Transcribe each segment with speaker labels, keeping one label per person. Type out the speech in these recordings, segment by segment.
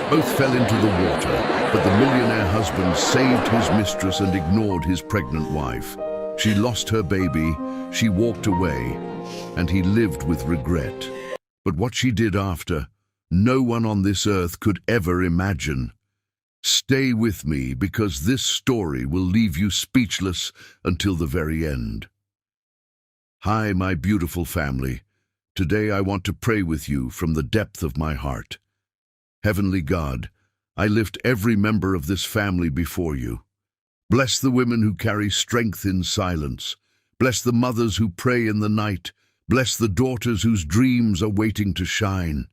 Speaker 1: Both fell into the water, but the millionaire husband saved his mistress and ignored his pregnant wife. She lost her baby, she walked away, and he lived with regret. But what she did after, no one on this earth could ever imagine. Stay with me, because this story will leave you speechless until the very end. Hi, my beautiful family. Today I want to pray with you from the depth of my heart. Heavenly God, I lift every member of this family before you. Bless the women who carry strength in silence. Bless the mothers who pray in the night. Bless the daughters whose dreams are waiting to shine.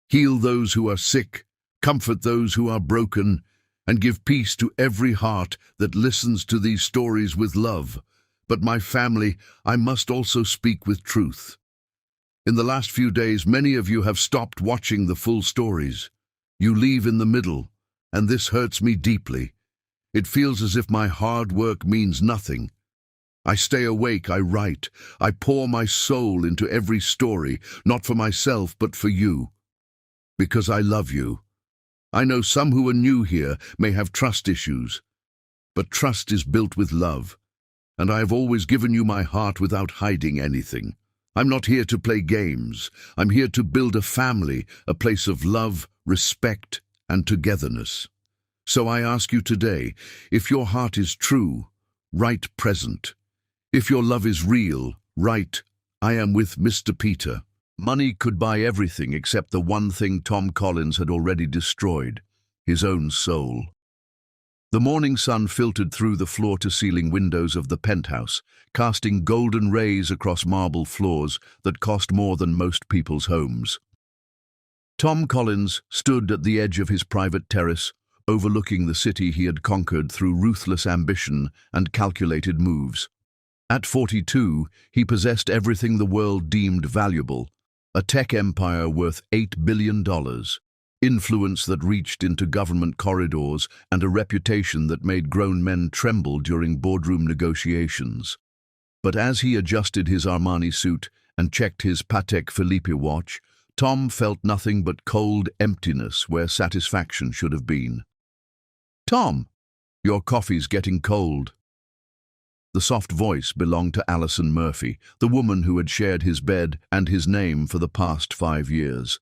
Speaker 1: Heal those who are sick, comfort those who are broken, and give peace to every heart that listens to these stories with love. But my family, I must also speak with truth. In the last few days, many of you have stopped watching the full stories. You leave in the middle, and this hurts me deeply. It feels as if my hard work means nothing. I stay awake, I write, I pour my soul into every story, not for myself, but for you. Because I love you. I know some who are new here may have trust issues, but trust is built with love, and I have always given you my heart without hiding anything. I'm not here to play games. I'm here to build a family, a place of love, respect, and togetherness. So I ask you today, if your heart is true, write present. If your love is real, write, I am with Mr. Peter. Money could buy everything except the one thing Tom Collins had already destroyed, his own soul. The morning sun filtered through the floor-to-ceiling windows of the penthouse, casting golden rays across marble floors that cost more than most people's homes. Tom Collins stood at the edge of his private terrace, overlooking the city he had conquered through ruthless ambition and calculated moves. At 42, he possessed everything the world deemed valuable: a tech empire worth $8 billion, influence that reached into government corridors, and a reputation that made grown men tremble during boardroom negotiations. But as he adjusted his Armani suit and checked his Patek Philippe watch, Tom felt nothing but cold emptiness where satisfaction should have been. "Tom, your coffee's getting cold." The soft voice belonged to Alison Murphy, the woman who had shared his bed and his name for the past 5 years.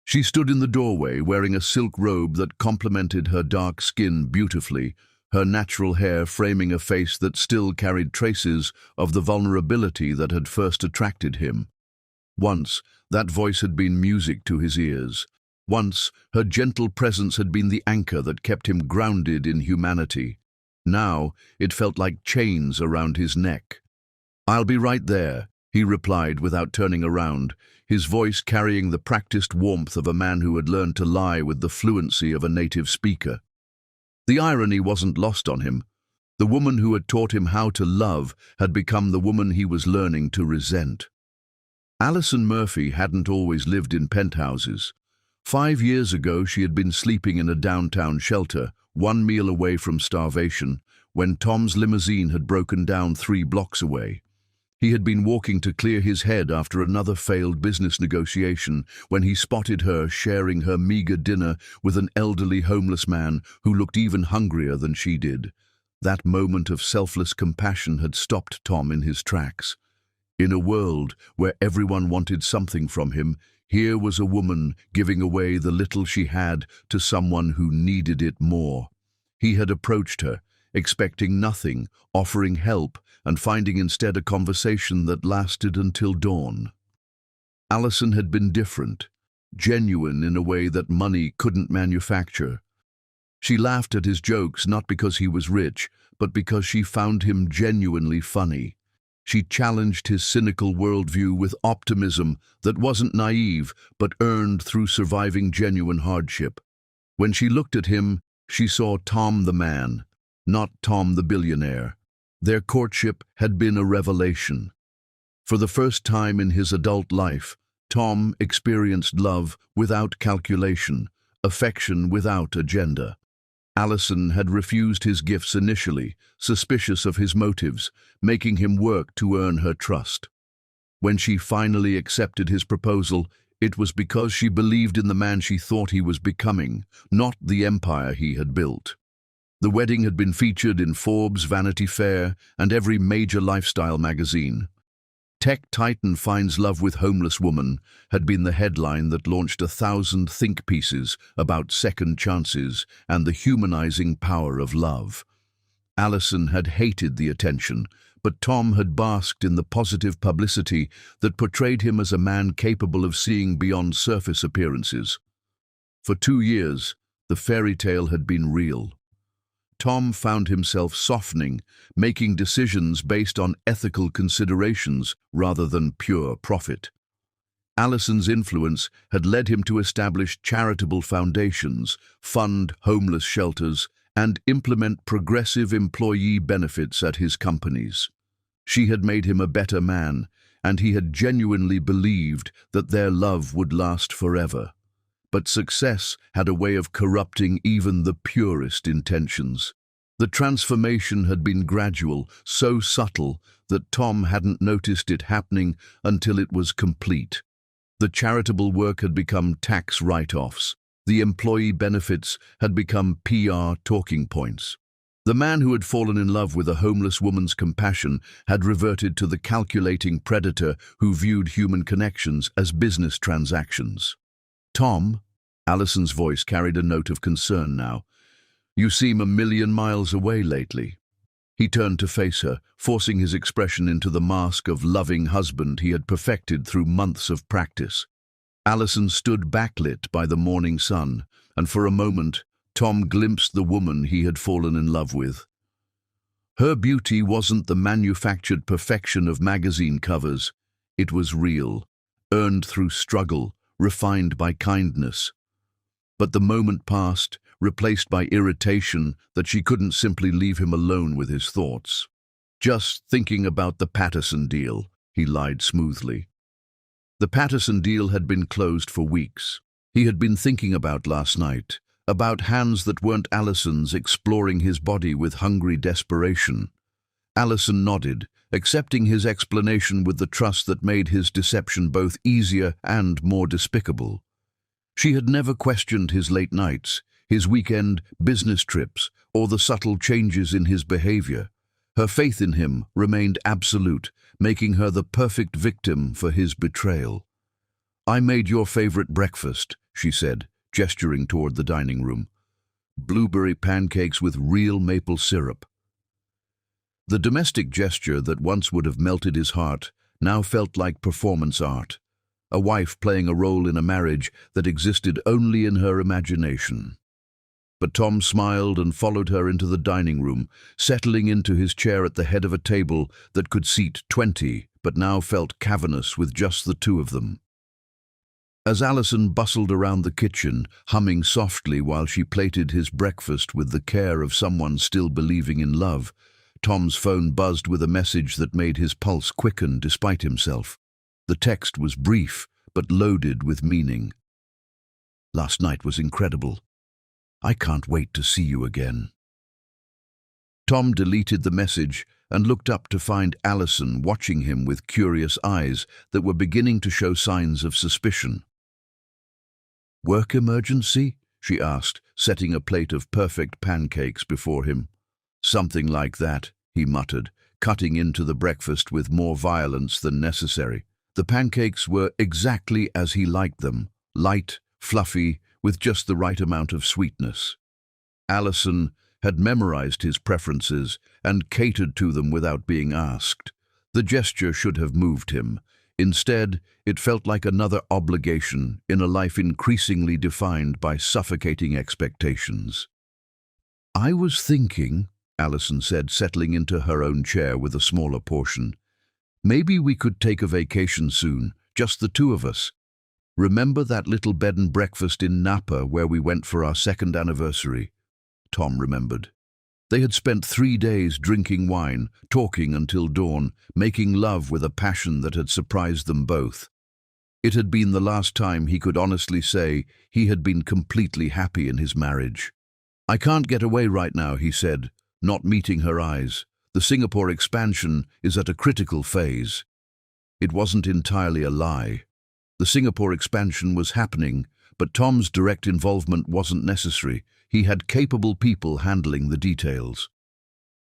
Speaker 1: She stood in the doorway wearing a silk robe that complemented her dark skin beautifully, her natural hair framing a face that still carried traces of the vulnerability that had first attracted him. Once, that voice had been music to his ears. Once, her gentle presence had been the anchor that kept him grounded in humanity. Now, it felt like chains around his neck. "I'll be right there," he replied without turning around, his voice carrying the practiced warmth of a man who had learned to lie with the fluency of a native speaker. The irony wasn't lost on him. The woman who had taught him how to love had become the woman he was learning to resent. Alison Murphy hadn't always lived in penthouses. 5 years ago, she had been sleeping in a downtown shelter, one meal away from starvation, when Tom's limousine had broken down 3 blocks away. He had been walking to clear his head after another failed business negotiation when he spotted her sharing her meager dinner with an elderly homeless man who looked even hungrier than she did. That moment of selfless compassion had stopped Tom in his tracks. In a world where everyone wanted something from him, here was a woman giving away the little she had to someone who needed it more. He had approached her, expecting nothing, offering help, and finding instead a conversation that lasted until dawn. Alison had been different, genuine in a way that money couldn't manufacture. She laughed at his jokes not because he was rich, but because she found him genuinely funny. She challenged his cynical worldview with optimism that wasn't naive, but earned through surviving genuine hardship. When she looked at him, she saw Tom the man, not Tom the billionaire. Their courtship had been a revelation. For the first time in his adult life, Tom experienced love without calculation, affection without agenda. Alison had refused his gifts initially, suspicious of his motives, making him work to earn her trust. When she finally accepted his proposal, It was because she believed in the man she thought he was becoming, not the empire he had built. The wedding had been featured in Forbes, Vanity Fair, and every major lifestyle magazine. Tech Titan finds love with homeless woman had been the headline that launched 1,000 think pieces about second chances and the humanizing power of love. Allison had hated the attention, but Tom had basked in the positive publicity that portrayed him as a man capable of seeing beyond surface appearances. For 2 years, the fairy tale had been real. Tom found himself softening, making decisions based on ethical considerations rather than pure profit. Allison's influence had led him to establish charitable foundations, fund homeless shelters, and implement progressive employee benefits at his companies. She had made him a better man, and he had genuinely believed that their love would last forever. But success had a way of corrupting even the purest intentions. The transformation had been gradual, so subtle that Tom hadn't noticed it happening until it was complete. The charitable work had become tax write-offs. The employee benefits had become PR talking points. The man who had fallen in love with a homeless woman's compassion had reverted to the calculating predator who viewed human connections as business transactions. "Tom," Allison's voice carried a note of concern now, "you seem a million miles away lately." He turned to face her, forcing his expression into the mask of loving husband he had perfected through months of practice. Allison stood backlit by the morning sun, and for a moment, Tom glimpsed the woman he had fallen in love with. Her beauty wasn't the manufactured perfection of magazine covers. It was real, earned through struggle, refined by kindness. But the moment passed, replaced by irritation that she couldn't simply leave him alone with his thoughts. "Just thinking about the Patterson deal," he lied smoothly. The Patterson deal had been closed for weeks. He had been thinking about last night, about hands that weren't Allison's exploring his body with hungry desperation. Allison nodded, accepting his explanation with the trust that made his deception both easier and more despicable. She had never questioned his late nights, his weekend business trips, or the subtle changes in his behavior. Her faith in him remained absolute, making her the perfect victim for his betrayal. "I made your favorite breakfast," she said, gesturing toward the dining room. "Blueberry pancakes with real maple syrup." The domestic gesture that once would have melted his heart now felt like performance art, a wife playing a role in a marriage that existed only in her imagination. But Tom smiled and followed her into the dining room, settling into his chair at the head of a table that could seat 20, but now felt cavernous with just the two of them. As Allison bustled around the kitchen, humming softly while she plated his breakfast with the care of someone still believing in love, Tom's phone buzzed with a message that made his pulse quicken despite himself. The text was brief, but loaded with meaning. "Last night was incredible. I can't wait to see you again." Tom deleted the message and looked up to find Allison watching him with curious eyes that were beginning to show signs of suspicion. "Work emergency?" she asked, setting a plate of perfect pancakes before him. "Something like that," he muttered, cutting into the breakfast with more violence than necessary. The pancakes were exactly as he liked them, light, fluffy, with just the right amount of sweetness. Allison had memorized his preferences and catered to them without being asked. The gesture should have moved him. Instead, it felt like another obligation in a life increasingly defined by suffocating expectations. "I was thinking," Allison said, settling into her own chair with a smaller portion, "maybe we could take a vacation soon, just the two of us. Remember that little bed and breakfast in Napa where we went for our second anniversary?" Tom remembered. They had spent 3 days drinking wine, talking until dawn, making love with a passion that had surprised them both. It had been the last time he could honestly say he had been completely happy in his marriage. "I can't get away right now," he said, not meeting her eyes. "The Singapore expansion is at a critical phase." It wasn't entirely a lie. The Singapore expansion was happening, but Tom's direct involvement wasn't necessary. He had capable people handling the details.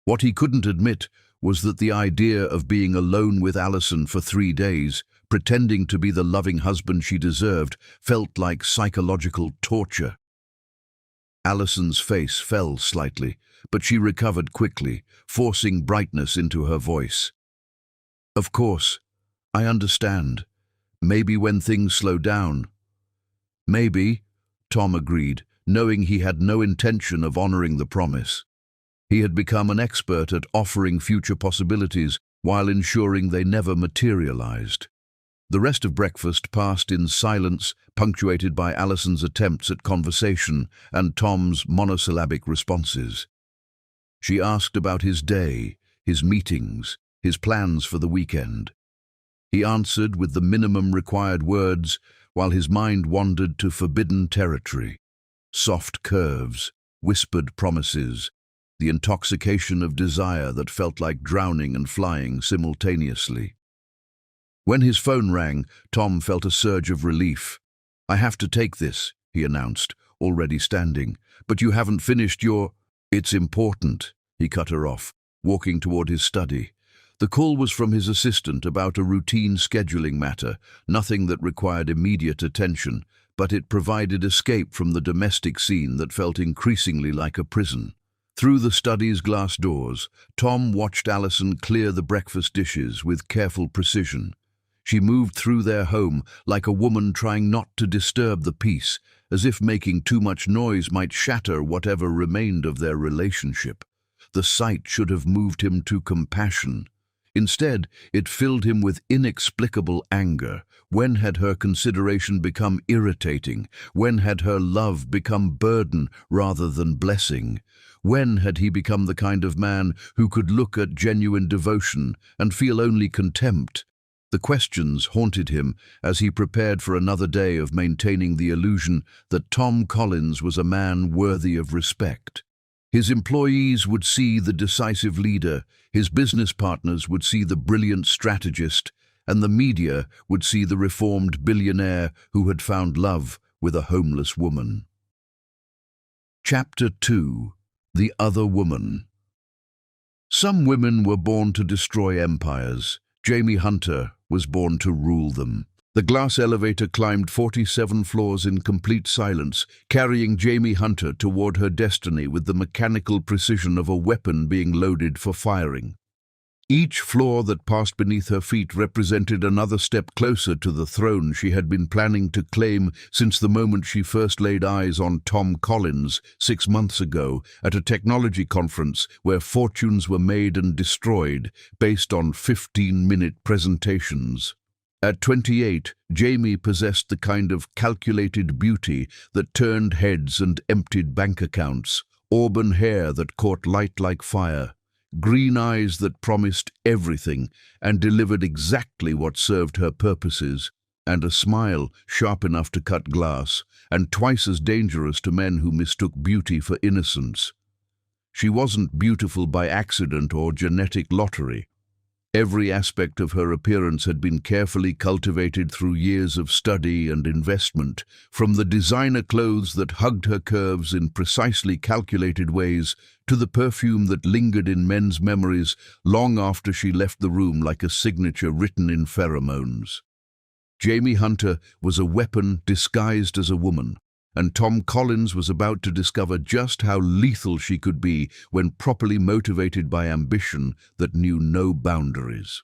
Speaker 1: What he couldn't admit was that the idea of being alone with Alison for 3 days, pretending to be the loving husband she deserved, felt like psychological torture. Alison's face fell slightly, but she recovered quickly, forcing brightness into her voice. "Of course, I understand. Maybe when things slow down." "Maybe," Tom agreed, knowing he had no intention of honoring the promise. He had become an expert at offering future possibilities while ensuring they never materialized. The rest of breakfast passed in silence, punctuated by Alison's attempts at conversation and Tom's monosyllabic responses. She asked about his day, his meetings, his plans for the weekend. He answered with the minimum required words, while his mind wandered to forbidden territory. Soft curves, whispered promises, the intoxication of desire that felt like drowning and flying simultaneously. When his phone rang, Tom felt a surge of relief. "I have to take this," he announced, already standing. "But you haven't finished your—" "It's important," he cut her off, walking toward his study. The call was from his assistant about a routine scheduling matter, nothing that required immediate attention, but it provided escape from the domestic scene that felt increasingly like a prison. Through the study's glass doors, Tom watched Alison clear the breakfast dishes with careful precision. She moved through their home like a woman trying not to disturb the peace, as if making too much noise might shatter whatever remained of their relationship. The sight should have moved him to compassion. Instead, it filled him with inexplicable anger. When had her consideration become irritating? When had her love become burden rather than blessing? When had he become the kind of man who could look at genuine devotion and feel only contempt? The questions haunted him as he prepared for another day of maintaining the illusion that Tom Collins was a man worthy of respect. His employees would see the decisive leader, his business partners would see the brilliant strategist, and the media would see the reformed billionaire who had found love with a homeless woman. Chapter 2. The Other Woman. Some women were born to destroy empires. Jamie Hunter was born to rule them. The glass elevator climbed 47 floors in complete silence, carrying Jamie Hunter toward her destiny with the mechanical precision of a weapon being loaded for firing. Each floor that passed beneath her feet represented another step closer to the throne she had been planning to claim since the moment she first laid eyes on Tom Collins 6 months ago at a technology conference where fortunes were made and destroyed based on 15-minute presentations. At 28, Jamie possessed the kind of calculated beauty that turned heads and emptied bank accounts, auburn hair that caught light like fire, green eyes that promised everything and delivered exactly what served her purposes, and a smile sharp enough to cut glass, and twice as dangerous to men who mistook beauty for innocence. She wasn't beautiful by accident or genetic lottery. Every aspect of her appearance had been carefully cultivated through years of study and investment, from the designer clothes that hugged her curves in precisely calculated ways to the perfume that lingered in men's memories long after she left the room like a signature written in pheromones. Jamie Hunter was a weapon disguised as a woman, and Tom Collins was about to discover just how lethal she could be when properly motivated by ambition that knew no boundaries.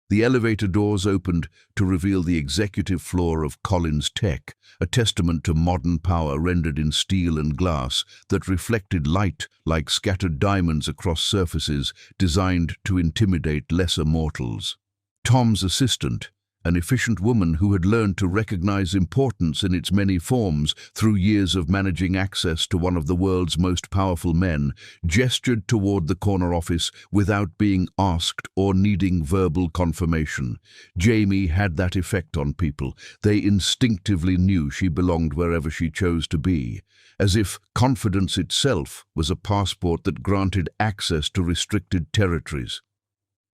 Speaker 1: The elevator doors opened to reveal the executive floor of Collins Tech, a testament to modern power rendered in steel and glass that reflected light like scattered diamonds across surfaces designed to intimidate lesser mortals. Tom's assistant, an efficient woman who had learned to recognize importance in its many forms through years of managing access to one of the world's most powerful men, gestured toward the corner office without being asked or needing verbal confirmation. Jamie had that effect on people. They instinctively knew she belonged wherever she chose to be, as if confidence itself was a passport that granted access to restricted territories.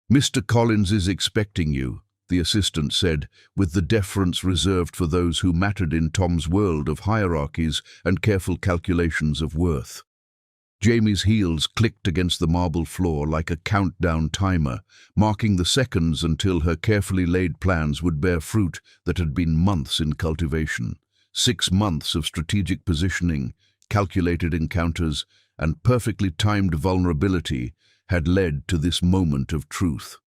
Speaker 1: "Mr. Collins is expecting you," the assistant said, with the deference reserved for those who mattered in Tom's world of hierarchies and careful calculations of worth. Jamie's heels clicked against the marble floor like a countdown timer, marking the seconds until her carefully laid plans would bear fruit that had been months in cultivation. 6 months of strategic positioning, calculated encounters, and perfectly timed vulnerability had led to this moment of truth.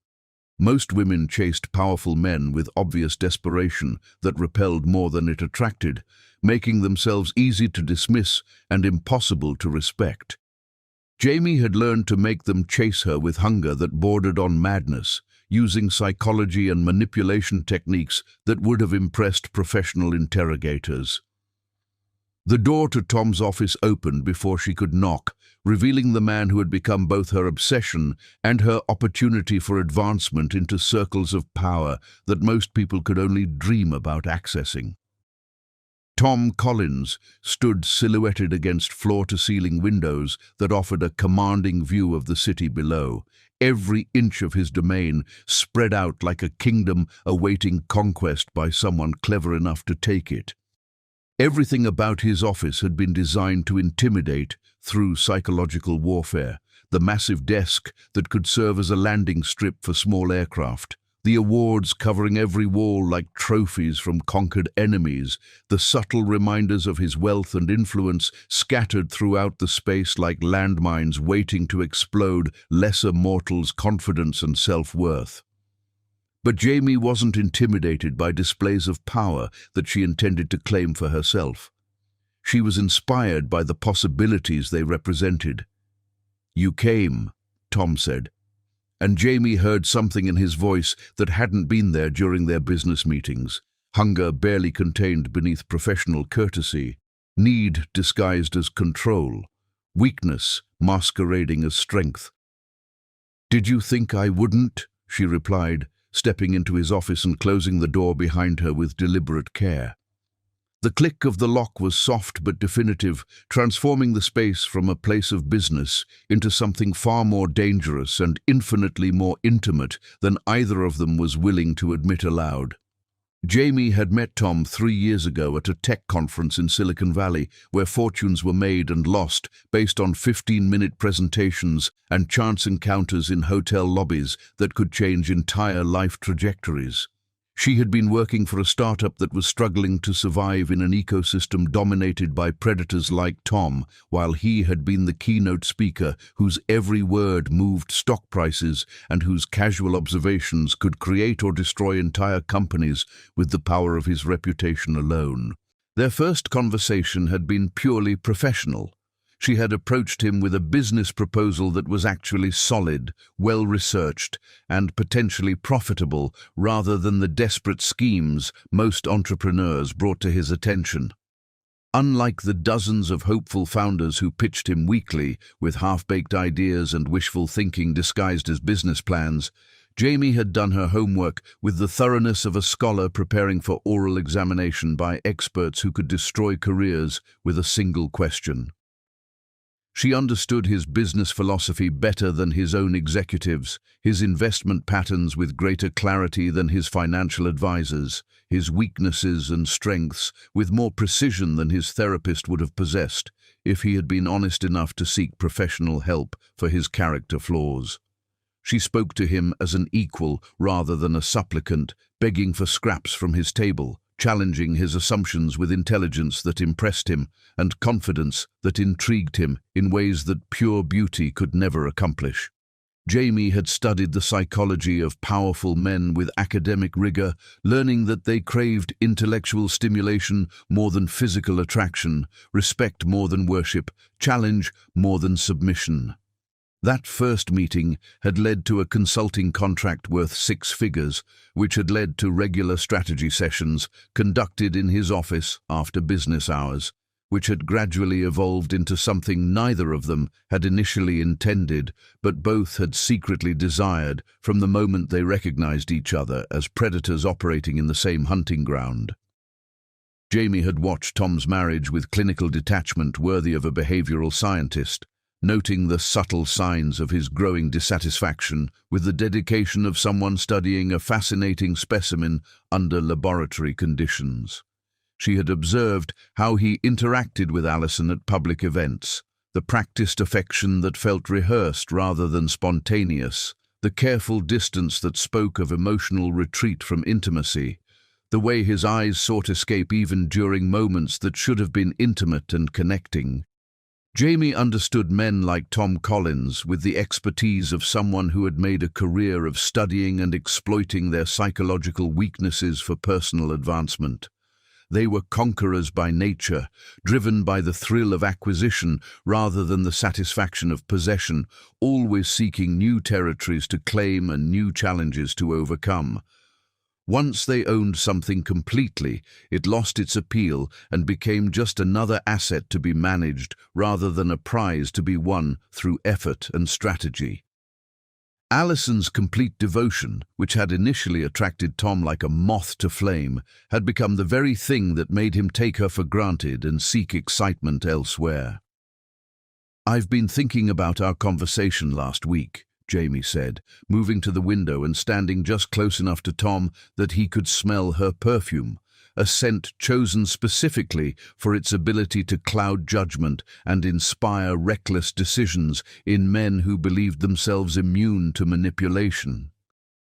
Speaker 1: Most women chased powerful men with obvious desperation that repelled more than it attracted, making themselves easy to dismiss and impossible to respect. Jamie had learned to make them chase her with hunger that bordered on madness, using psychology and manipulation techniques that would have impressed professional interrogators. The door to Tom's office opened before she could knock, revealing the man who had become both her obsession and her opportunity for advancement into circles of power that most people could only dream about accessing. Tom Collins stood silhouetted against floor-to-ceiling windows that offered a commanding view of the city below, every inch of his domain spread out like a kingdom awaiting conquest by someone clever enough to take it. Everything about his office had been designed to intimidate through psychological warfare. The massive desk that could serve as a landing strip for small aircraft, the awards covering every wall like trophies from conquered enemies, the subtle reminders of his wealth and influence scattered throughout the space like landmines waiting to explode lesser mortals' confidence and self-worth. But Jamie wasn't intimidated by displays of power that she intended to claim for herself. She was inspired by the possibilities they represented. "You came," Tom said, and Jamie heard something in his voice that hadn't been there during their business meetings. Hunger barely contained beneath professional courtesy, need disguised as control, weakness masquerading as strength. "Did you think I wouldn't?" she replied, stepping into his office and closing the door behind her with deliberate care. The click of the lock was soft but definitive, transforming the space from a place of business into something far more dangerous and infinitely more intimate than either of them was willing to admit aloud. Jamie had met Tom 3 years ago at a tech conference in Silicon Valley, where fortunes were made and lost based on 15-minute presentations and chance encounters in hotel lobbies that could change entire life trajectories. She had been working for a startup that was struggling to survive in an ecosystem dominated by predators like Tom, while he had been the keynote speaker whose every word moved stock prices and whose casual observations could create or destroy entire companies with the power of his reputation alone. Their first conversation had been purely professional. She had approached him with a business proposal that was actually solid, well-researched, and potentially profitable, rather than the desperate schemes most entrepreneurs brought to his attention. Unlike the dozens of hopeful founders who pitched him weekly with half-baked ideas and wishful thinking disguised as business plans, Jamie had done her homework with the thoroughness of a scholar preparing for oral examination by experts who could destroy careers with a single question. She understood his business philosophy better than his own executives, his investment patterns with greater clarity than his financial advisors, his weaknesses and strengths with more precision than his therapist would have possessed if he had been honest enough to seek professional help for his character flaws. She spoke to him as an equal rather than a supplicant, begging for scraps from his table, challenging his assumptions with intelligence that impressed him and confidence that intrigued him in ways that pure beauty could never accomplish. Jamie had studied the psychology of powerful men with academic rigor, learning that they craved intellectual stimulation more than physical attraction, respect more than worship, challenge more than submission. That first meeting had led to a consulting contract worth 6 figures, which had led to regular strategy sessions conducted in his office after business hours, which had gradually evolved into something neither of them had initially intended, but both had secretly desired from the moment they recognized each other as predators operating in the same hunting ground. Jamie had watched Tom's marriage with clinical detachment worthy of a behavioral scientist. noting the subtle signs of his growing dissatisfaction with the dedication of someone studying a fascinating specimen under laboratory conditions. She had observed how he interacted with Alison at public events, the practiced affection that felt rehearsed rather than spontaneous, the careful distance that spoke of emotional retreat from intimacy, the way his eyes sought escape even during moments that should have been intimate and connecting. Jamie understood men like Tom Collins with the expertise of someone who had made a career of studying and exploiting their psychological weaknesses for personal advancement. They were conquerors by nature, driven by the thrill of acquisition rather than the satisfaction of possession, always seeking new territories to claim and new challenges to overcome. Once they owned something completely, it lost its appeal and became just another asset to be managed rather than a prize to be won through effort and strategy. Alison's complete devotion, which had initially attracted Tom like a moth to flame, had become the very thing that made him take her for granted and seek excitement elsewhere. "I've been thinking about our conversation last week," Jamie said, moving to the window and standing just close enough to Tom that he could smell her perfume, a scent chosen specifically for its ability to cloud judgment and inspire reckless decisions in men who believed themselves immune to manipulation.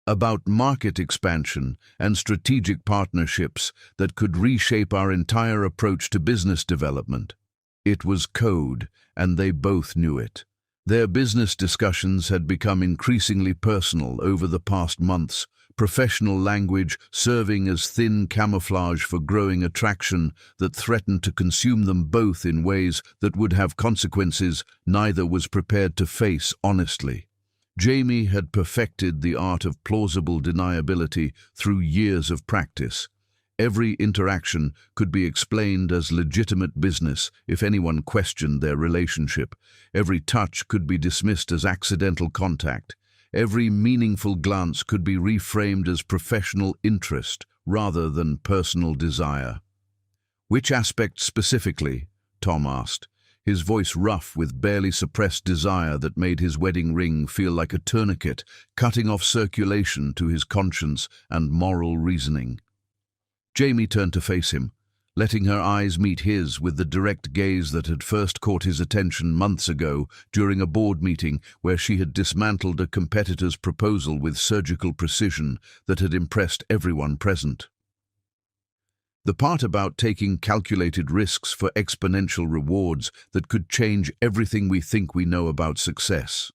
Speaker 1: About market expansion and strategic partnerships that could reshape our entire approach to business development. It was code, and they both knew it. Their business discussions had become increasingly personal over the past months, professional language serving as thin camouflage for growing attraction that threatened to consume them both in ways that would have consequences neither was prepared to face honestly. Jamie had perfected the art of plausible deniability through years of practice. Every interaction could be explained as legitimate business if anyone questioned their relationship. Every touch could be dismissed as accidental contact. Every meaningful glance could be reframed as professional interest rather than personal desire. "Which aspect specifically?" Tom asked, his voice rough with barely suppressed desire that made his wedding ring feel like a tourniquet, cutting off circulation to his conscience and moral reasoning. Jamie turned to face him, letting her eyes meet his with the direct gaze that had first caught his attention months ago during a board meeting where she had dismantled a competitor's proposal with surgical precision that had impressed everyone present. "The part about taking calculated risks for exponential rewards that could change everything we think we know about success."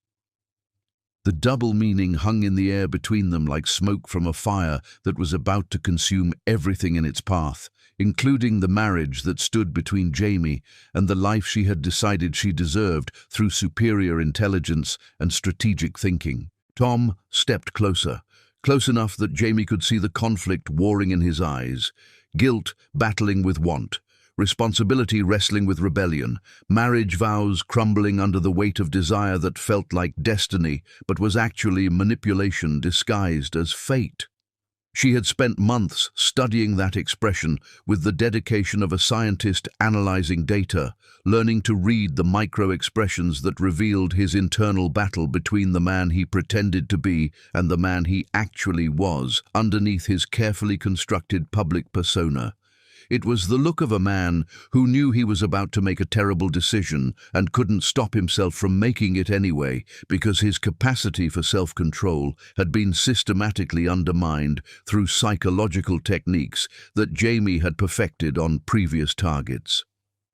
Speaker 1: The double meaning hung in the air between them like smoke from a fire that was about to consume everything in its path, including the marriage that stood between Jamie and the life she had decided she deserved through superior intelligence and strategic thinking. Tom stepped closer, close enough that Jamie could see the conflict warring in his eyes, guilt battling with want, responsibility wrestling with rebellion, marriage vows crumbling under the weight of desire that felt like destiny but was actually manipulation disguised as fate. She had spent months studying that expression with the dedication of a scientist analyzing data, learning to read the micro-expressions that revealed his internal battle between the man he pretended to be and the man he actually was underneath his carefully constructed public persona. It was the look of a man who knew he was about to make a terrible decision and couldn't stop himself from making it anyway because his capacity for self-control had been systematically undermined through psychological techniques that Jamie had perfected on previous targets.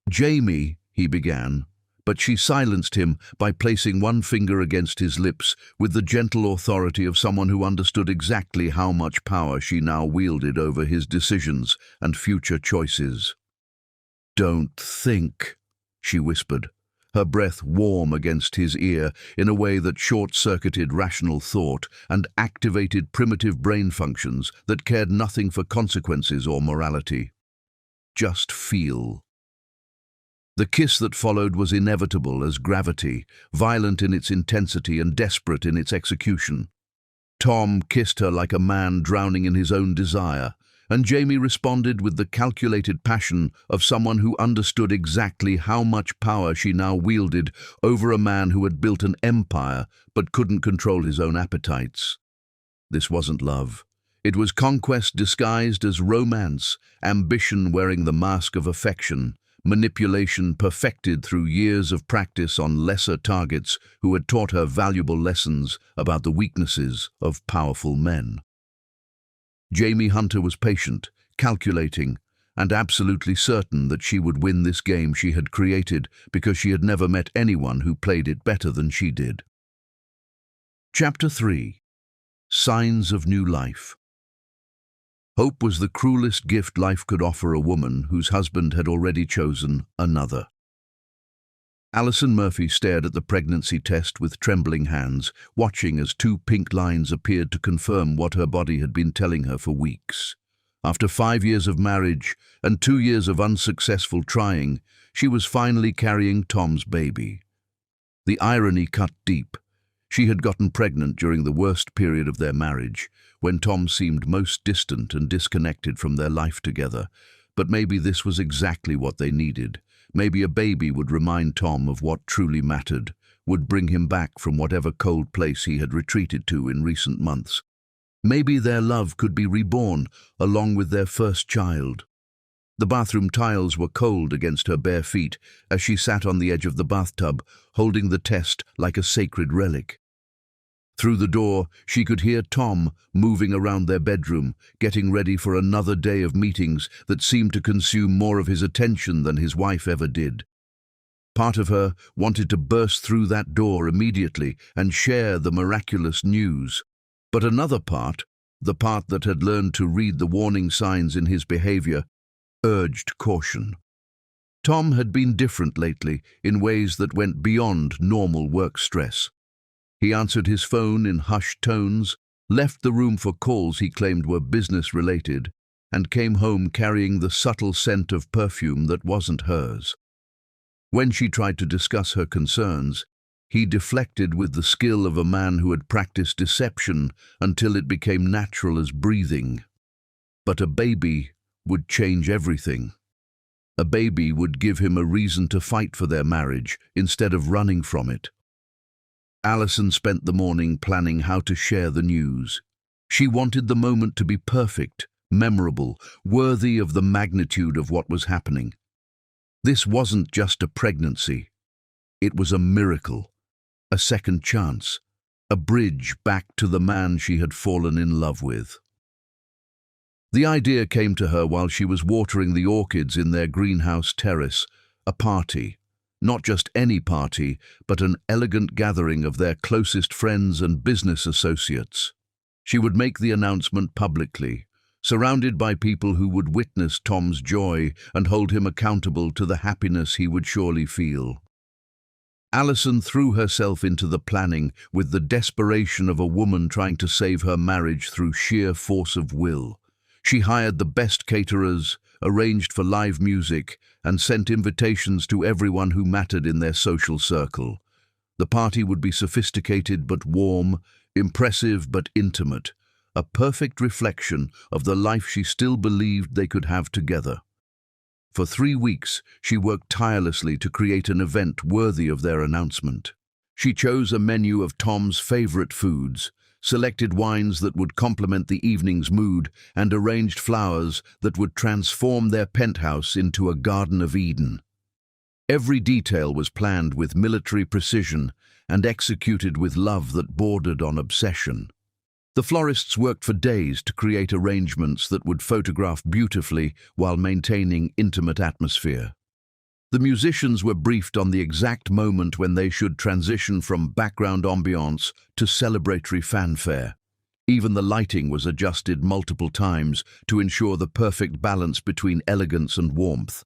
Speaker 1: "Jamie," he began, but she silenced him by placing one finger against his lips with the gentle authority of someone who understood exactly how much power she now wielded over his decisions and future choices. "Don't think," she whispered, her breath warm against his ear in a way that short-circuited rational thought and activated primitive brain functions that cared nothing for consequences or morality. "Just feel." The kiss that followed was inevitable as gravity, violent in its intensity and desperate in its execution. Tom kissed her like a man drowning in his own desire, and Jamie responded with the calculated passion of someone who understood exactly how much power she now wielded over a man who had built an empire but couldn't control his own appetites. This wasn't love. It was conquest disguised as romance, ambition wearing the mask of affection, manipulation perfected through years of practice on lesser targets who had taught her valuable lessons about the weaknesses of powerful men. Jamie Hunter was patient, calculating, and absolutely certain that she would win this game she had created because she had never met anyone who played it better than she did. Chapter 3. Signs of New Life. Hope was the cruelest gift life could offer a woman whose husband had already chosen another. Alison Murphy stared at the pregnancy test with trembling hands, watching as 2 pink lines appeared to confirm what her body had been telling her for weeks. After 5 years of marriage and 2 years of unsuccessful trying, she was finally carrying Tom's baby. The irony cut deep. She had gotten pregnant during the worst period of their marriage, when Tom seemed most distant and disconnected from their life together. But maybe this was exactly what they needed. Maybe a baby would remind Tom of what truly mattered, would bring him back from whatever cold place he had retreated to in recent months. Maybe their love could be reborn along with their first child. The bathroom tiles were cold against her bare feet as she sat on the edge of the bathtub, holding the test like a sacred relic. Through the door, she could hear Tom moving around their bedroom, getting ready for another day of meetings that seemed to consume more of his attention than his wife ever did. Part of her wanted to burst through that door immediately and share the miraculous news. But another part, the part that had learned to read the warning signs in his behavior, urged caution. Tom had been different lately in ways that went beyond normal work stress. He answered his phone in hushed tones, left the room for calls he claimed were business-related, and came home carrying the subtle scent of perfume that wasn't hers. When she tried to discuss her concerns, he deflected with the skill of a man who had practiced deception until it became natural as breathing. But a baby would change everything. A baby would give him a reason to fight for their marriage instead of running from it. Alison spent the morning planning how to share the news. She wanted the moment to be perfect, memorable, worthy of the magnitude of what was happening. This wasn't just a pregnancy. It was a miracle, a second chance, a bridge back to the man she had fallen in love with. The idea came to her while she was watering the orchids in their greenhouse terrace, a party. Not just any party, but an elegant gathering of their closest friends and business associates. She would make the announcement publicly, surrounded by people who would witness Tom's joy and hold him accountable to the happiness he would surely feel. Alison threw herself into the planning with the desperation of a woman trying to save her marriage through sheer force of will. She hired the best caterers, arranged for live music, and sent invitations to everyone who mattered in their social circle. The party would be sophisticated but warm, impressive but intimate, a perfect reflection of the life she still believed they could have together. For 3 weeks, she worked tirelessly to create an event worthy of their announcement. She chose a menu of Tom's favorite foods, selected wines that would complement the evening's mood, and arranged flowers that would transform their penthouse into a Garden of Eden. Every detail was planned with military precision and executed with love that bordered on obsession. The florists worked for days to create arrangements that would photograph beautifully while maintaining intimate atmosphere. The musicians were briefed on the exact moment when they should transition from background ambiance to celebratory fanfare. Even the lighting was adjusted multiple times to ensure the perfect balance between elegance and warmth.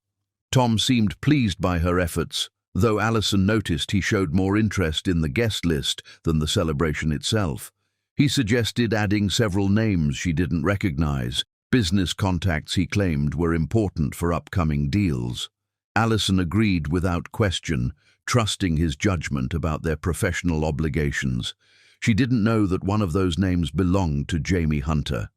Speaker 1: Tom seemed pleased by her efforts, though Alison noticed he showed more interest in the guest list than the celebration itself. He suggested adding several names she didn't recognize, business contacts he claimed were important for upcoming deals. Alison agreed without question, trusting his judgment about their professional obligations. She didn't know that one of those names belonged to Jamie Hunter.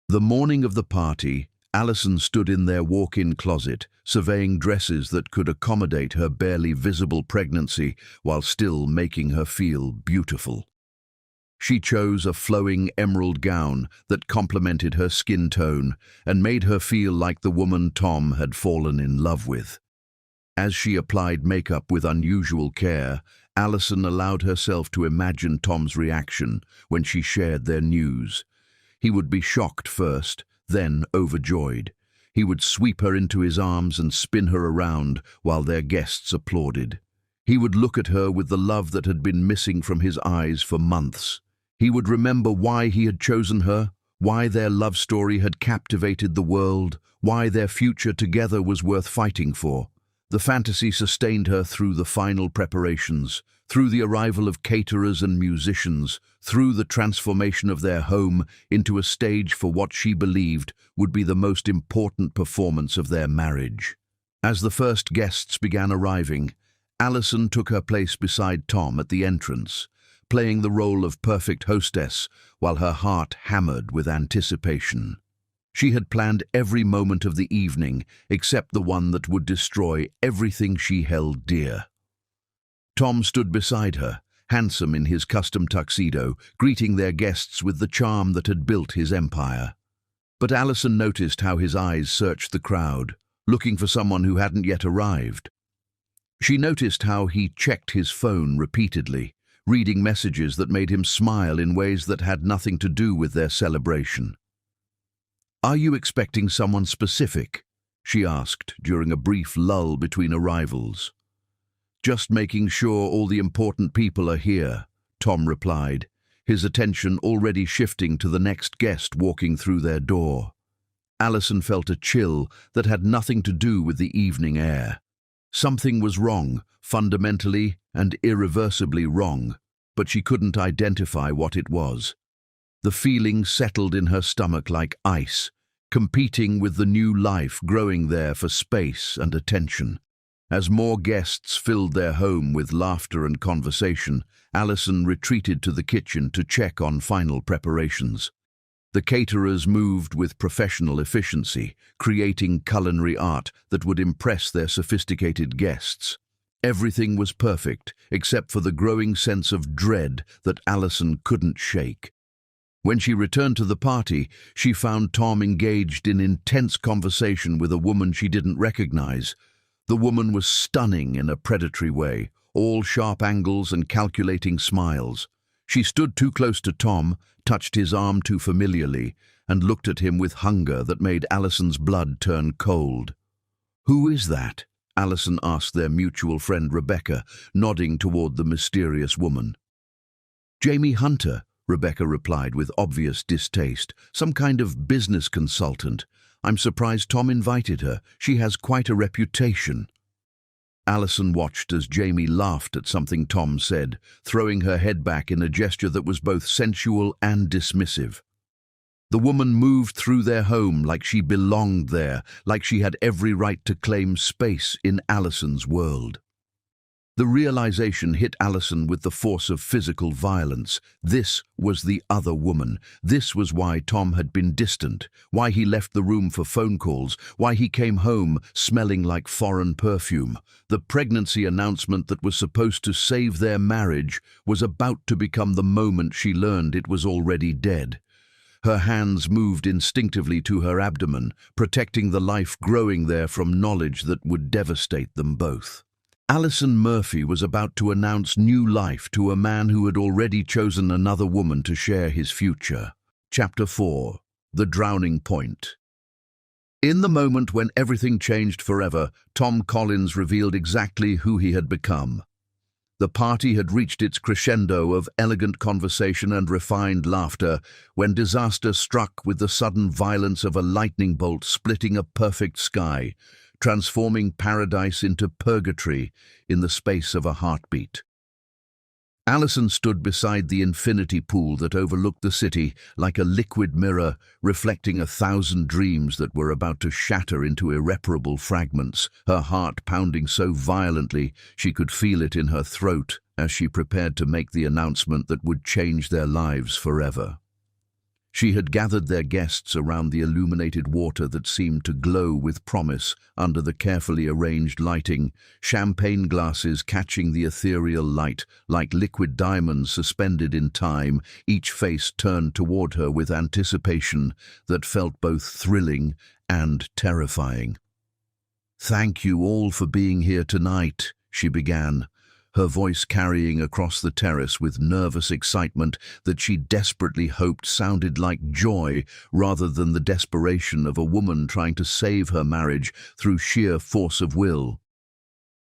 Speaker 1: The morning of the party, Allison stood in their walk-in closet, surveying dresses that could accommodate her barely visible pregnancy while still making her feel beautiful. She chose a flowing emerald gown that complemented her skin tone and made her feel like the woman Tom had fallen in love with. As she applied makeup with unusual care, Allison allowed herself to imagine Tom's reaction when she shared their news. He would be shocked first, then overjoyed. He would sweep her into his arms and spin her around while their guests applauded. He would look at her with the love that had been missing from his eyes for months. He would remember why he had chosen her, why their love story had captivated the world, why their future together was worth fighting for. The fantasy sustained her through the final preparations, through the arrival of caterers and musicians, through the transformation of their home into a stage for what she believed would be the most important performance of their marriage. As the first guests began arriving, Allison took her place beside Tom at the entrance, playing the role of perfect hostess while her heart hammered with anticipation. She had planned every moment of the evening except the one that would destroy everything she held dear. Tom stood beside her, handsome in his custom tuxedo, greeting their guests with the charm that had built his empire. But Allison noticed how his eyes searched the crowd, looking for someone who hadn't yet arrived. She noticed how he checked his phone repeatedly, reading messages that made him smile in ways that had nothing to do with their celebration. "Are you expecting someone specific?" she asked during a brief lull between arrivals. "Just making sure all the important people are here," Tom replied, his attention already shifting to the next guest walking through their door. Allison felt a chill that had nothing to do with the evening air. Something was wrong, fundamentally and irreversibly wrong, but she couldn't identify what it was. The feeling settled in her stomach like ice, competing with the new life growing there for space and attention. As more guests filled their home with laughter and conversation, Allison retreated to the kitchen to check on final preparations. The caterers moved with professional efficiency, creating culinary art that would impress their sophisticated guests. Everything was perfect, except for the growing sense of dread that Allison couldn't shake. When she returned to the party, she found Tom engaged in intense conversation with a woman she didn't recognize. The woman was stunning in a predatory way, all sharp angles and calculating smiles. She stood too close to Tom, touched his arm too familiarly, and looked at him with hunger that made Allison's blood turn cold. "Who is that?" Allison asked their mutual friend Rebecca, nodding toward the mysterious woman. "Jamie Hunter," Rebecca replied with obvious distaste. "Some kind of business consultant. I'm surprised Tom invited her. She has quite a reputation." Allison watched as Jamie laughed at something Tom said, throwing her head back in a gesture that was both sensual and dismissive. The woman moved through their home like she belonged there, like she had every right to claim space in Allison's world. The realization hit Allison with the force of physical violence. This was the other woman. This was why Tom had been distant, why he left the room for phone calls, why he came home smelling like foreign perfume. The pregnancy announcement that was supposed to save their marriage was about to become the moment she learned it was already dead. Her hands moved instinctively to her abdomen, protecting the life growing there from knowledge that would devastate them both. Allison Murphy was about to announce new life to a man who had already chosen another woman to share his future. Chapter 4. The Drowning Point. In the moment when everything changed forever, Tom Collins revealed exactly who he had become. The party had reached its crescendo of elegant conversation and refined laughter when disaster struck with the sudden violence of a lightning bolt splitting a perfect sky, transforming paradise into purgatory in the space of a heartbeat. Allison stood beside the infinity pool that overlooked the city like a liquid mirror, reflecting 1,000 dreams that were about to shatter into irreparable fragments, her heart pounding so violently she could feel it in her throat as she prepared to make the announcement that would change their lives forever. She had gathered their guests around the illuminated water that seemed to glow with promise under the carefully arranged lighting, champagne glasses catching the ethereal light like liquid diamonds suspended in time, each face turned toward her with anticipation that felt both thrilling and terrifying. "Thank you all for being here tonight," she began, her voice carrying across the terrace with nervous excitement that she desperately hoped sounded like joy rather than the desperation of a woman trying to save her marriage through sheer force of will.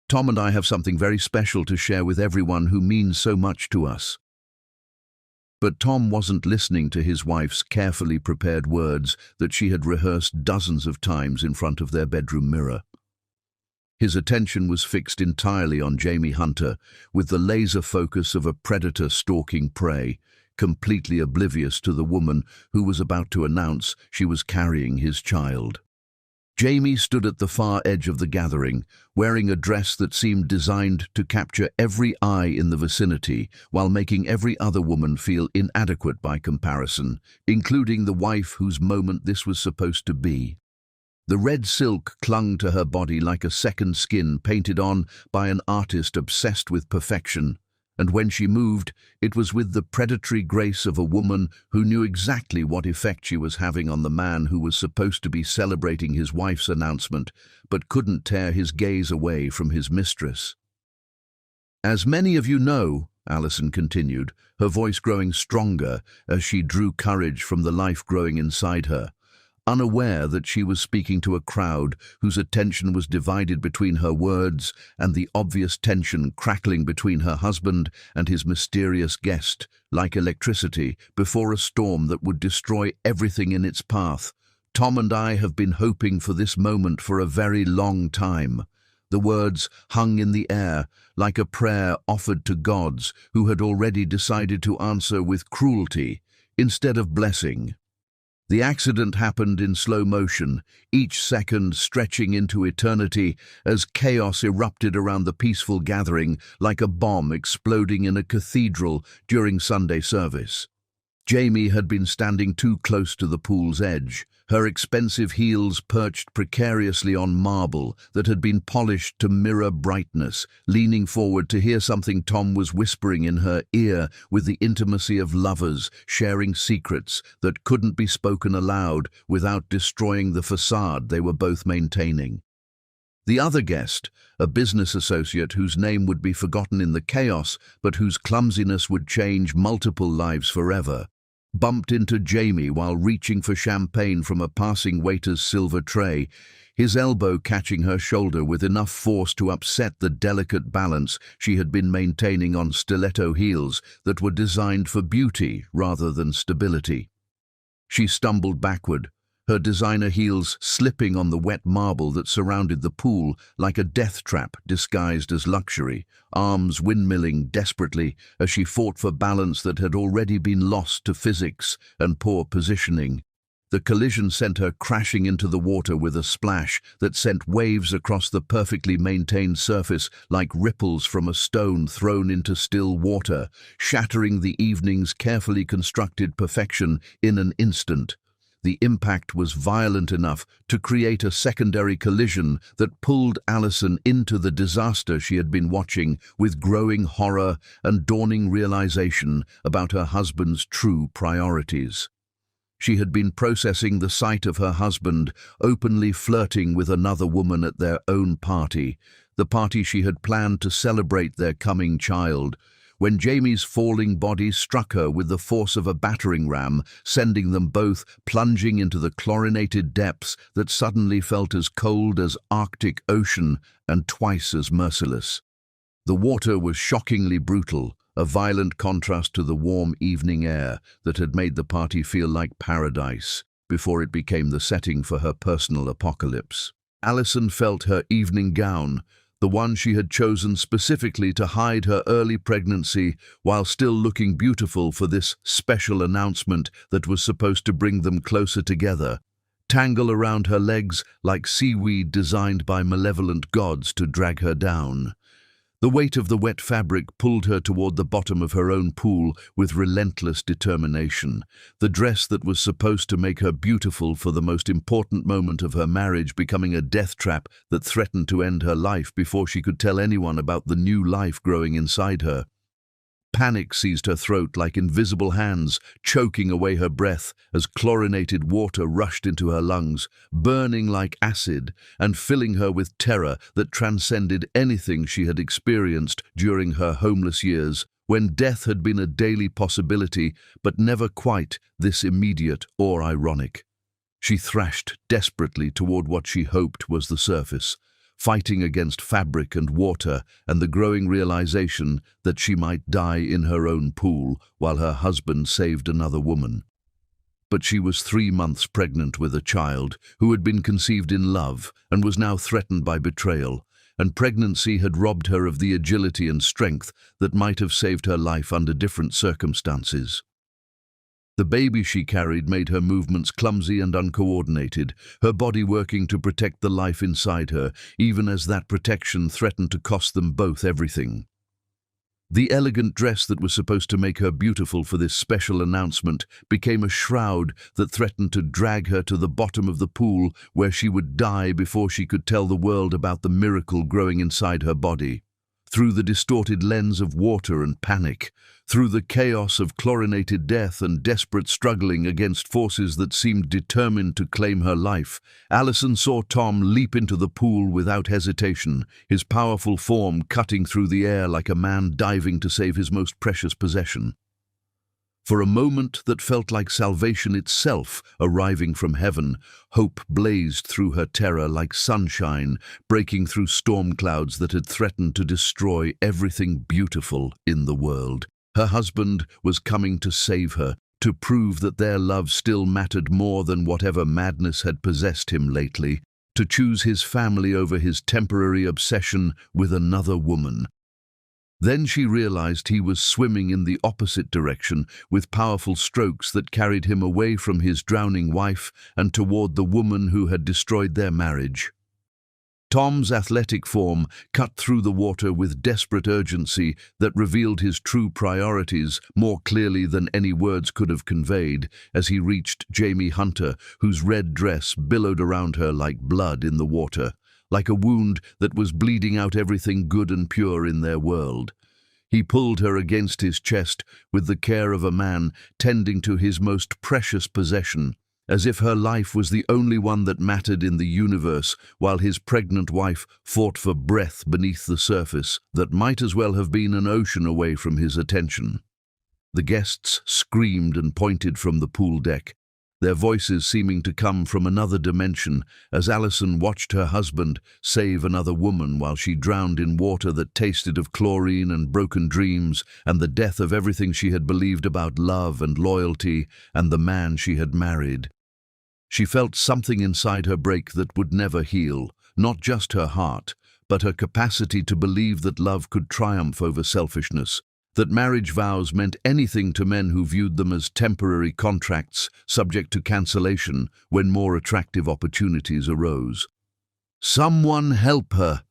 Speaker 1: "Tom and I have something very special to share with everyone who means so much to us." But Tom wasn't listening to his wife's carefully prepared words that she had rehearsed dozens of times in front of their bedroom mirror. His attention was fixed entirely on Jamie Hunter, with the laser focus of a predator stalking prey, completely oblivious to the woman who was about to announce she was carrying his child. Jamie stood at the far edge of the gathering, wearing a dress that seemed designed to capture every eye in the vicinity, while making every other woman feel inadequate by comparison, including the wife whose moment this was supposed to be. The red silk clung to her body like a second skin painted on by an artist obsessed with perfection, and when she moved, it was with the predatory grace of a woman who knew exactly what effect she was having on the man who was supposed to be celebrating his wife's announcement, but couldn't tear his gaze away from his mistress. "As many of you know," Alison continued, her voice growing stronger as she drew courage from the life growing inside her, unaware that she was speaking to a crowd whose attention was divided between her words and the obvious tension crackling between her husband and his mysterious guest, like electricity before a storm that would destroy everything in its path. "Tom and I have been hoping for this moment for a very long time." The words hung in the air, like a prayer offered to gods who had already decided to answer with cruelty instead of blessing. The accident happened in slow motion, each second stretching into eternity as chaos erupted around the peaceful gathering like a bomb exploding in a cathedral during Sunday service. Jamie had been standing too close to the pool's edge, her expensive heels perched precariously on marble that had been polished to mirror brightness, leaning forward to hear something Tom was whispering in her ear with the intimacy of lovers sharing secrets that couldn't be spoken aloud without destroying the facade they were both maintaining. The other guest, a business associate whose name would be forgotten in the chaos but whose clumsiness would change multiple lives forever, bumped into Jamie while reaching for champagne from a passing waiter's silver tray, his elbow catching her shoulder with enough force to upset the delicate balance she had been maintaining on stiletto heels that were designed for beauty rather than stability. She stumbled backward, her designer heels slipping on the wet marble that surrounded the pool like a death trap disguised as luxury, arms windmilling desperately as she fought for balance that had already been lost to physics and poor positioning. The collision sent her crashing into the water with a splash that sent waves across the perfectly maintained surface like ripples from a stone thrown into still water, shattering the evening's carefully constructed perfection in an instant. The impact was violent enough to create a secondary collision that pulled Alison into the disaster she had been watching with growing horror and dawning realization about her husband's true priorities. She had been processing the sight of her husband openly flirting with another woman at their own party, the party she had planned to celebrate their coming child, when Jamie's falling body struck her with the force of a battering ram, sending them both plunging into the chlorinated depths that suddenly felt as cold as Arctic Ocean and twice as merciless. The water was shockingly brutal, a violent contrast to the warm evening air that had made the party feel like paradise before it became the setting for her personal apocalypse. Alison felt her evening gown, the one she had chosen specifically to hide her early pregnancy while still looking beautiful for this special announcement that was supposed to bring them closer together, tangle around her legs like seaweed designed by malevolent gods to drag her down. The weight of the wet fabric pulled her toward the bottom of her own pool with relentless determination. The dress that was supposed to make her beautiful for the most important moment of her marriage becoming a death trap that threatened to end her life before she could tell anyone about the new life growing inside her. Panic seized her throat like invisible hands, choking away her breath as chlorinated water rushed into her lungs, burning like acid and filling her with terror that transcended anything she had experienced during her homeless years, when death had been a daily possibility, but never quite this immediate or ironic. She thrashed desperately toward what she hoped was the surface, fighting against fabric and water and the growing realization that she might die in her own pool while her husband saved another woman. But she was 3 months pregnant with a child who had been conceived in love and was now threatened by betrayal, and pregnancy had robbed her of the agility and strength that might have saved her life under different circumstances. The baby she carried made her movements clumsy and uncoordinated, her body working to protect the life inside her, even as that protection threatened to cost them both everything. The elegant dress that was supposed to make her beautiful for this special announcement became a shroud that threatened to drag her to the bottom of the pool where she would die before she could tell the world about the miracle growing inside her body. Through the distorted lens of water and panic, through the chaos of chlorinated death and desperate struggling against forces that seemed determined to claim her life, Allison saw Tom leap into the pool without hesitation, his powerful form cutting through the air like a man diving to save his most precious possession. For a moment that felt like salvation itself arriving from heaven, hope blazed through her terror like sunshine, breaking through storm clouds that had threatened to destroy everything beautiful in the world. Her husband was coming to save her, to prove that their love still mattered more than whatever madness had possessed him lately, to choose his family over his temporary obsession with another woman. Then she realized he was swimming in the opposite direction, with powerful strokes that carried him away from his drowning wife and toward the woman who had destroyed their marriage. Tom's athletic form cut through the water with desperate urgency that revealed his true priorities more clearly than any words could have conveyed as he reached Jamie Hunter, whose red dress billowed around her like blood in the water, like a wound that was bleeding out everything good and pure in their world. He pulled her against his chest with the care of a man tending to his most precious possession, as if her life was the only one that mattered in the universe, while his pregnant wife fought for breath beneath the surface that might as well have been an ocean away from his attention. The guests screamed and pointed from the pool deck, their voices seeming to come from another dimension as Allison watched her husband save another woman while she drowned in water that tasted of chlorine and broken dreams and the death of everything she had believed about love and loyalty and the man she had married. She felt something inside her break that would never heal, not just her heart, but her capacity to believe that love could triumph over selfishness, that marriage vows meant anything to men who viewed them as temporary contracts subject to cancellation when more attractive opportunities arose. "Someone help her!"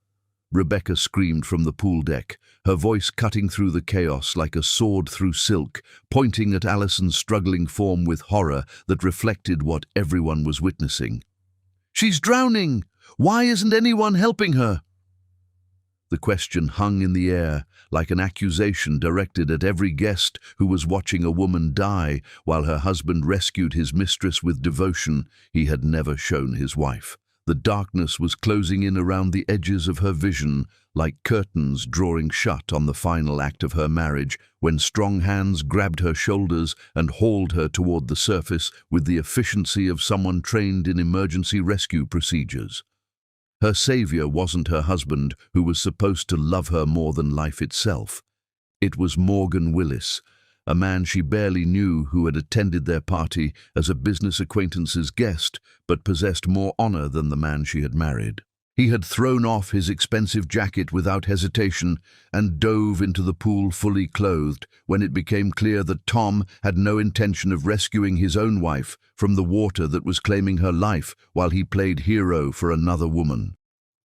Speaker 1: Rebecca screamed from the pool deck, her voice cutting through the chaos like a sword through silk, pointing at Allison's struggling form with horror that reflected what everyone was witnessing. "She's drowning! Why isn't anyone helping her?" The question hung in the air, like an accusation directed at every guest who was watching a woman die while her husband rescued his mistress with devotion he had never shown his wife. The darkness was closing in around the edges of her vision, like curtains drawing shut on the final act of her marriage, when strong hands grabbed her shoulders and hauled her toward the surface with the efficiency of someone trained in emergency rescue procedures. Her savior wasn't her husband, who was supposed to love her more than life itself. It was Morgan Willis, a man she barely knew who had attended their party as a business acquaintance's guest, but possessed more honor than the man she had married. He had thrown off his expensive jacket without hesitation and dove into the pool fully clothed when it became clear that Tom had no intention of rescuing his own wife from the water that was claiming her life while he played hero for another woman.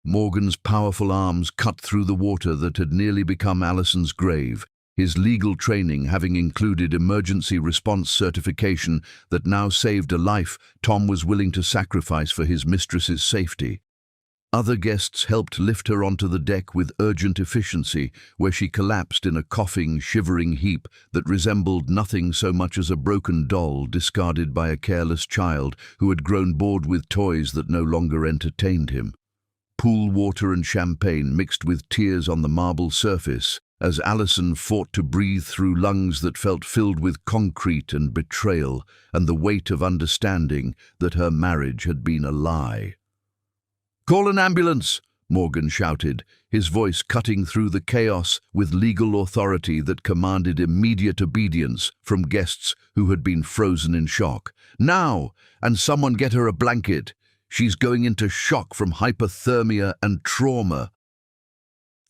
Speaker 1: Morgan's powerful arms cut through the water that had nearly become Allison's grave, his legal training having included emergency response certification that now saved a life Tom was willing to sacrifice for his mistress's safety. Other guests helped lift her onto the deck with urgent efficiency, where she collapsed in a coughing, shivering heap that resembled nothing so much as a broken doll discarded by a careless child who had grown bored with toys that no longer entertained him. Pool water and champagne mixed with tears on the marble surface as Allison fought to breathe through lungs that felt filled with concrete and betrayal and the weight of understanding that her marriage had been a lie. "Call an ambulance!" Morgan shouted, his voice cutting through the chaos with legal authority that commanded immediate obedience from guests who had been frozen in shock. "Now! And someone get her a blanket! She's going into shock from hypothermia and trauma."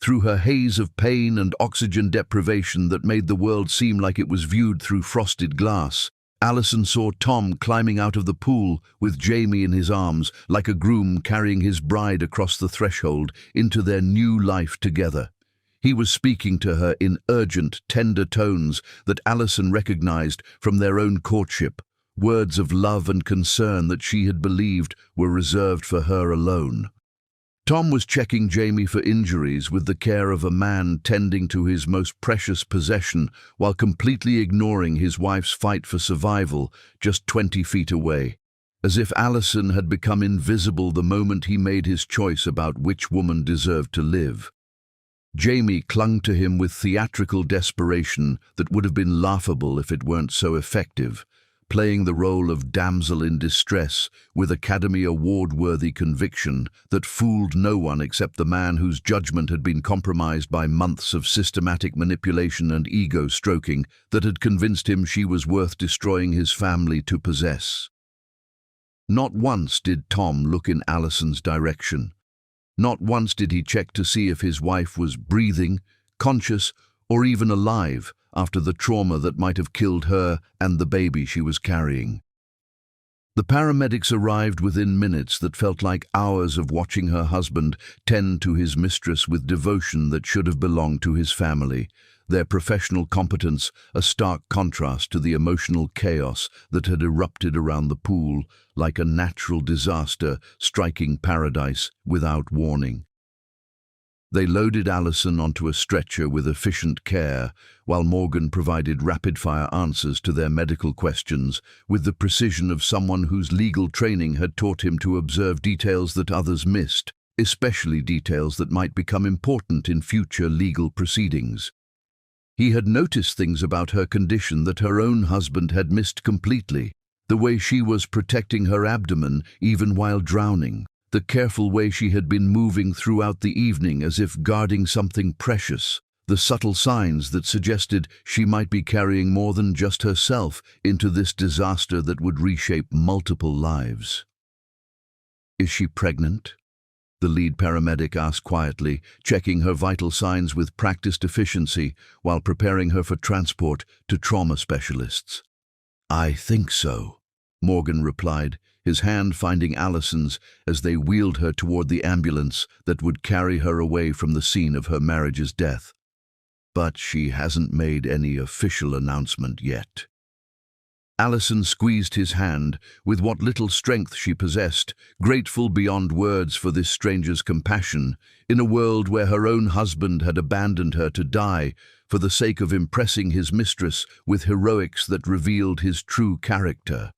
Speaker 1: Through her haze of pain and oxygen deprivation that made the world seem like it was viewed through frosted glass, Allison saw Tom climbing out of the pool with Jamie in his arms, like a groom carrying his bride across the threshold into their new life together. He was speaking to her in urgent, tender tones that Allison recognized from their own courtship, words of love and concern that she had believed were reserved for her alone. Tom was checking Jamie for injuries with the care of a man tending to his most precious possession while completely ignoring his wife's fight for survival just 20 feet away, as if Allison had become invisible the moment he made his choice about which woman deserved to live. Jamie clung to him with theatrical desperation that would have been laughable if it weren't so effective, playing the role of damsel in distress with Academy Award-worthy conviction that fooled no one except the man whose judgment had been compromised by months of systematic manipulation and ego-stroking that had convinced him she was worth destroying his family to possess. Not once did Tom look in Allison's direction. Not once did he check to see if his wife was breathing, conscious, or even alive after the trauma that might have killed her and the baby she was carrying. The paramedics arrived within minutes that felt like hours of watching her husband tend to his mistress with devotion that should have belonged to his family, their professional competence a stark contrast to the emotional chaos that had erupted around the pool like a natural disaster striking paradise without warning. They loaded Allison onto a stretcher with efficient care, while Morgan provided rapid-fire answers to their medical questions with the precision of someone whose legal training had taught him to observe details that others missed, especially details that might become important in future legal proceedings. He had noticed things about her condition that her own husband had missed completely, the way she was protecting her abdomen even while drowning, the careful way she had been moving throughout the evening as if guarding something precious, the subtle signs that suggested she might be carrying more than just herself into this disaster that would reshape multiple lives. "Is she pregnant?" the lead paramedic asked quietly, checking her vital signs with practiced efficiency while preparing her for transport to trauma specialists. "I think so," Morgan replied, his hand finding Allison's as they wheeled her toward the ambulance that would carry her away from the scene of her marriage's death. "But she hasn't made any official announcement yet." Allison squeezed his hand with what little strength she possessed, grateful beyond words for this stranger's compassion, in a world where her own husband had abandoned her to die for the sake of impressing his mistress with heroics that revealed his true character.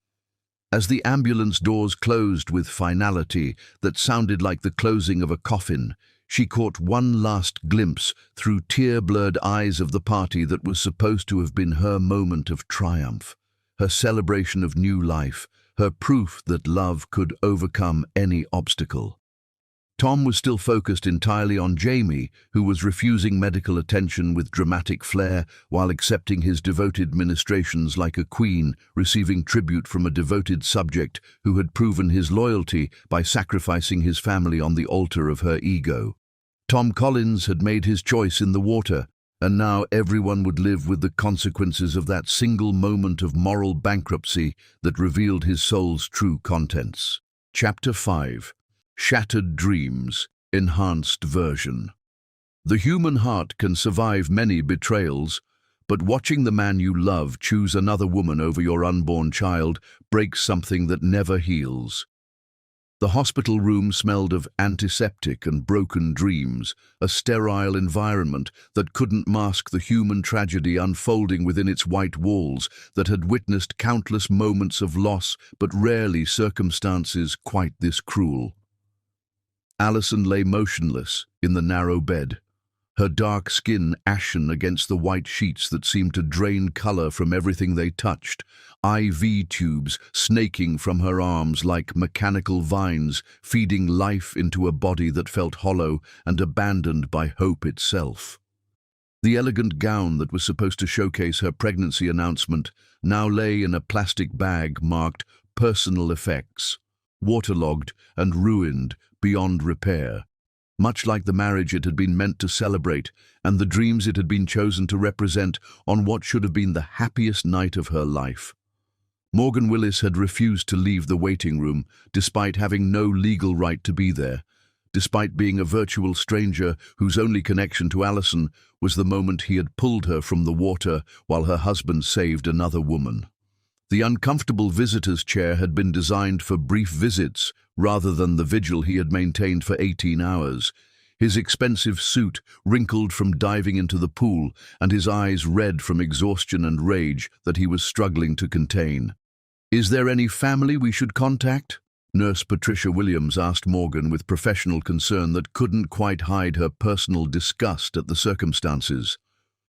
Speaker 1: As the ambulance doors closed with finality that sounded like the closing of a coffin, she caught one last glimpse through tear-blurred eyes of the party that was supposed to have been her moment of triumph, her celebration of new life, her proof that love could overcome any obstacle. Tom was still focused entirely on Jamie, who was refusing medical attention with dramatic flair while accepting his devoted ministrations like a queen, receiving tribute from a devoted subject who had proven his loyalty by sacrificing his family on the altar of her ego. Tom Collins had made his choice in the water, and now everyone would live with the consequences of that single moment of moral bankruptcy that revealed his soul's true contents. Chapter 5. Shattered Dreams. enhanced version. The human heart can survive many betrayals, but watching the man you love choose another woman over your unborn child breaks something that never heals. The hospital room smelled of antiseptic and broken dreams, a sterile environment that couldn't mask the human tragedy unfolding within its white walls, that had witnessed countless moments of loss, but rarely circumstances quite this cruel. Alison lay motionless in the narrow bed, her dark skin ashen against the white sheets that seemed to drain color from everything they touched, IV tubes snaking from her arms like mechanical vines, feeding life into a body that felt hollow and abandoned by hope itself. The elegant gown that was supposed to showcase her pregnancy announcement now lay in a plastic bag marked "personal effects," waterlogged and ruined beyond repair. Much like the marriage it had been meant to celebrate and the dreams it had been chosen to represent on what should have been the happiest night of her life. Morgan Willis had refused to leave the waiting room, despite having no legal right to be there, despite being a virtual stranger whose only connection to Alison was the moment he had pulled her from the water while her husband saved another woman. The uncomfortable visitor's chair had been designed for brief visits rather than the vigil he had maintained for 18 hours. His expensive suit wrinkled from diving into the pool and his eyes red from exhaustion and rage that he was struggling to contain. "Is there any family we should contact?" Nurse Patricia Williams asked Morgan with professional concern that couldn't quite hide her personal disgust at the circumstances.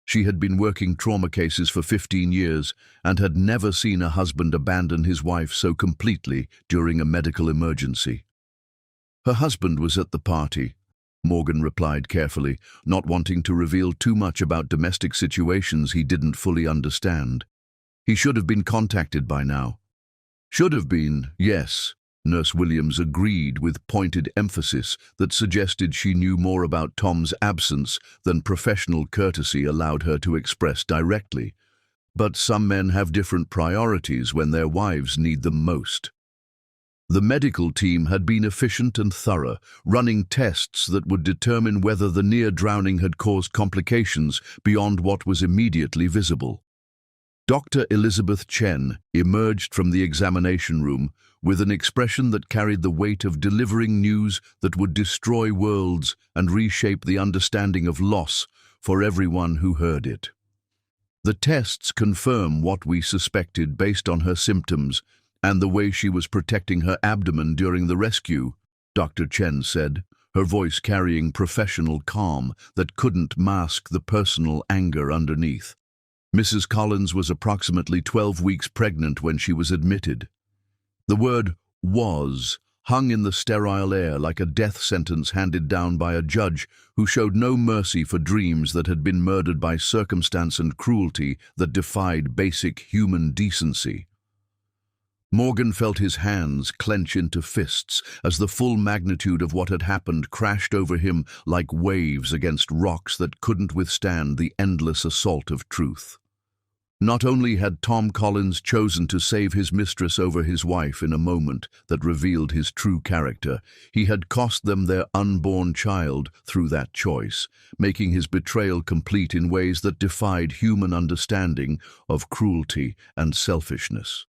Speaker 1: She had been working trauma cases for 15 years and had never seen a husband abandon his wife so completely during a medical emergency. Her husband was at the party, Morgan replied carefully, not wanting to reveal too much about domestic situations he didn't fully understand. He should have been contacted by now. Should have been, yes, Nurse Williams agreed with pointed emphasis that suggested she knew more about Tom's absence than professional courtesy allowed her to express directly. But some men have different priorities when their wives need them most. The medical team had been efficient and thorough, running tests that would determine whether the near drowning had caused complications beyond what was immediately visible. Dr. Elizabeth Chen emerged from the examination room with an expression that carried the weight of delivering news that would destroy worlds and reshape the understanding of loss for everyone who heard it. "The tests confirm what we suspected based on her symptoms and the way she was protecting her abdomen during the rescue," Dr. Chen said, her voice carrying professional calm that couldn't mask the personal anger underneath. Mrs. Collins was approximately 12 weeks pregnant when she was admitted. The word "was" hung in the sterile air like a death sentence handed down by a judge who showed no mercy for dreams that had been murdered by circumstance and cruelty that defied basic human decency. Morgan felt his hands clench into fists as the full magnitude of what had happened crashed over him like waves against rocks that couldn't withstand the endless assault of truth. Not only had Tom Collins chosen to save his mistress over his wife in a moment that revealed his true character, he had cost them their unborn child through that choice, making his betrayal complete in ways that defied human understanding of cruelty and selfishness.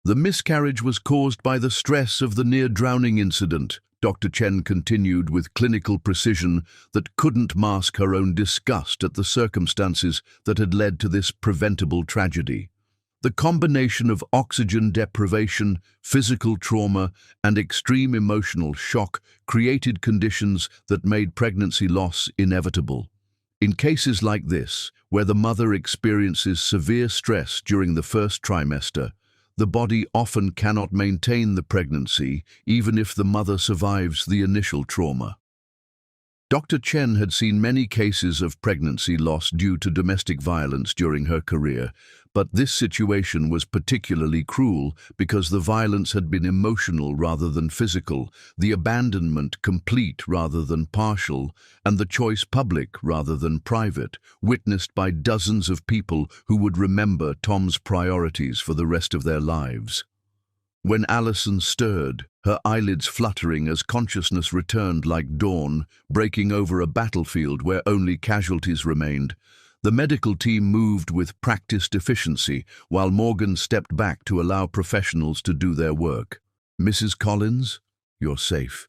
Speaker 1: "The miscarriage was caused by the stress of the near-drowning incident," Dr. Chen continued with clinical precision that couldn't mask her own disgust at the circumstances that had led to this preventable tragedy. The combination of oxygen deprivation, physical trauma, and extreme emotional shock created conditions that made pregnancy loss inevitable. In cases like this, where the mother experiences severe stress during the first trimester, the body often cannot maintain the pregnancy, even if the mother survives the initial trauma. Dr. Chen had seen many cases of pregnancy loss due to domestic violence during her career, but this situation was particularly cruel because the violence had been emotional rather than physical, the abandonment complete rather than partial, and the choice public rather than private, witnessed by dozens of people who would remember Tom's priorities for the rest of their lives. When Alison stirred, her eyelids fluttering as consciousness returned like dawn, breaking over a battlefield where only casualties remained. The medical team moved with practiced efficiency, while Morgan stepped back to allow professionals to do their work. "Mrs. Collins, you're safe.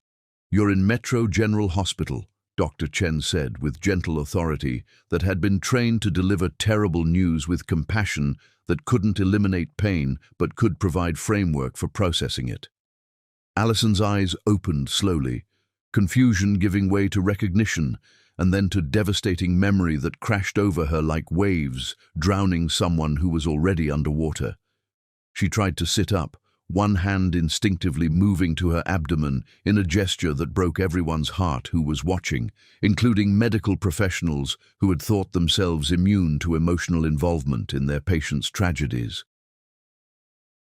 Speaker 1: You're in Metro General Hospital," Dr. Chen said with gentle authority that had been trained to deliver terrible news with compassion that couldn't eliminate pain but could provide framework for processing it. Allison's eyes opened slowly, confusion giving way to recognition, and then to devastating memory that crashed over her like waves, drowning someone who was already underwater. She tried to sit up, one hand instinctively moving to her abdomen in a gesture that broke everyone's heart who was watching, including medical professionals who had thought themselves immune to emotional involvement in their patients' tragedies.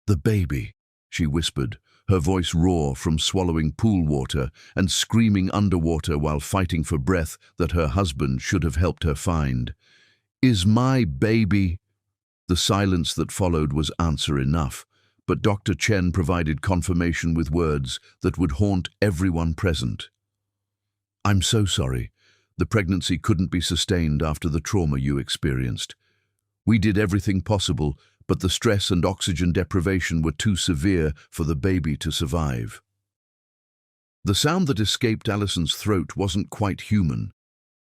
Speaker 1: "The baby," she whispered, her voice raw from swallowing pool water and screaming underwater while fighting for breath that her husband should have helped her find. "Is my baby?" The silence that followed was answer enough, but Dr. Chen provided confirmation with words that would haunt everyone present. "I'm so sorry. The pregnancy couldn't be sustained after the trauma you experienced. We did everything possible, but the stress and oxygen deprivation were too severe for the baby to survive." The sound that escaped Allison's throat wasn't quite human.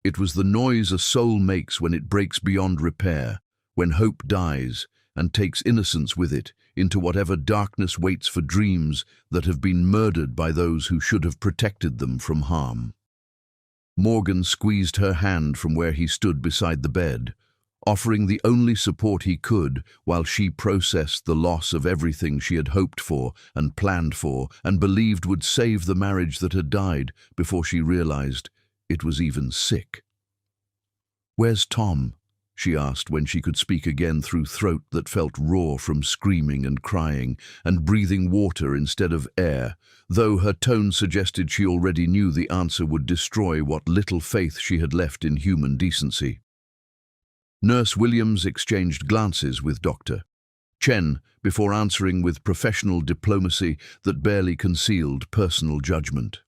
Speaker 1: It was the noise a soul makes when it breaks beyond repair, when hope dies and takes innocence with it into whatever darkness waits for dreams that have been murdered by those who should have protected them from harm. Morgan squeezed her hand from where he stood beside the bed, offering the only support he could while she processed the loss of everything she had hoped for and planned for and believed would save the marriage that had died before she realized it was even sick. "Where's Tom?" she asked when she could speak again through throat that felt raw from screaming and crying and breathing water instead of air, though her tone suggested she already knew the answer would destroy what little faith she had left in human decency. Nurse Williams exchanged glances with Dr. Chen before answering with professional diplomacy that barely concealed personal judgment.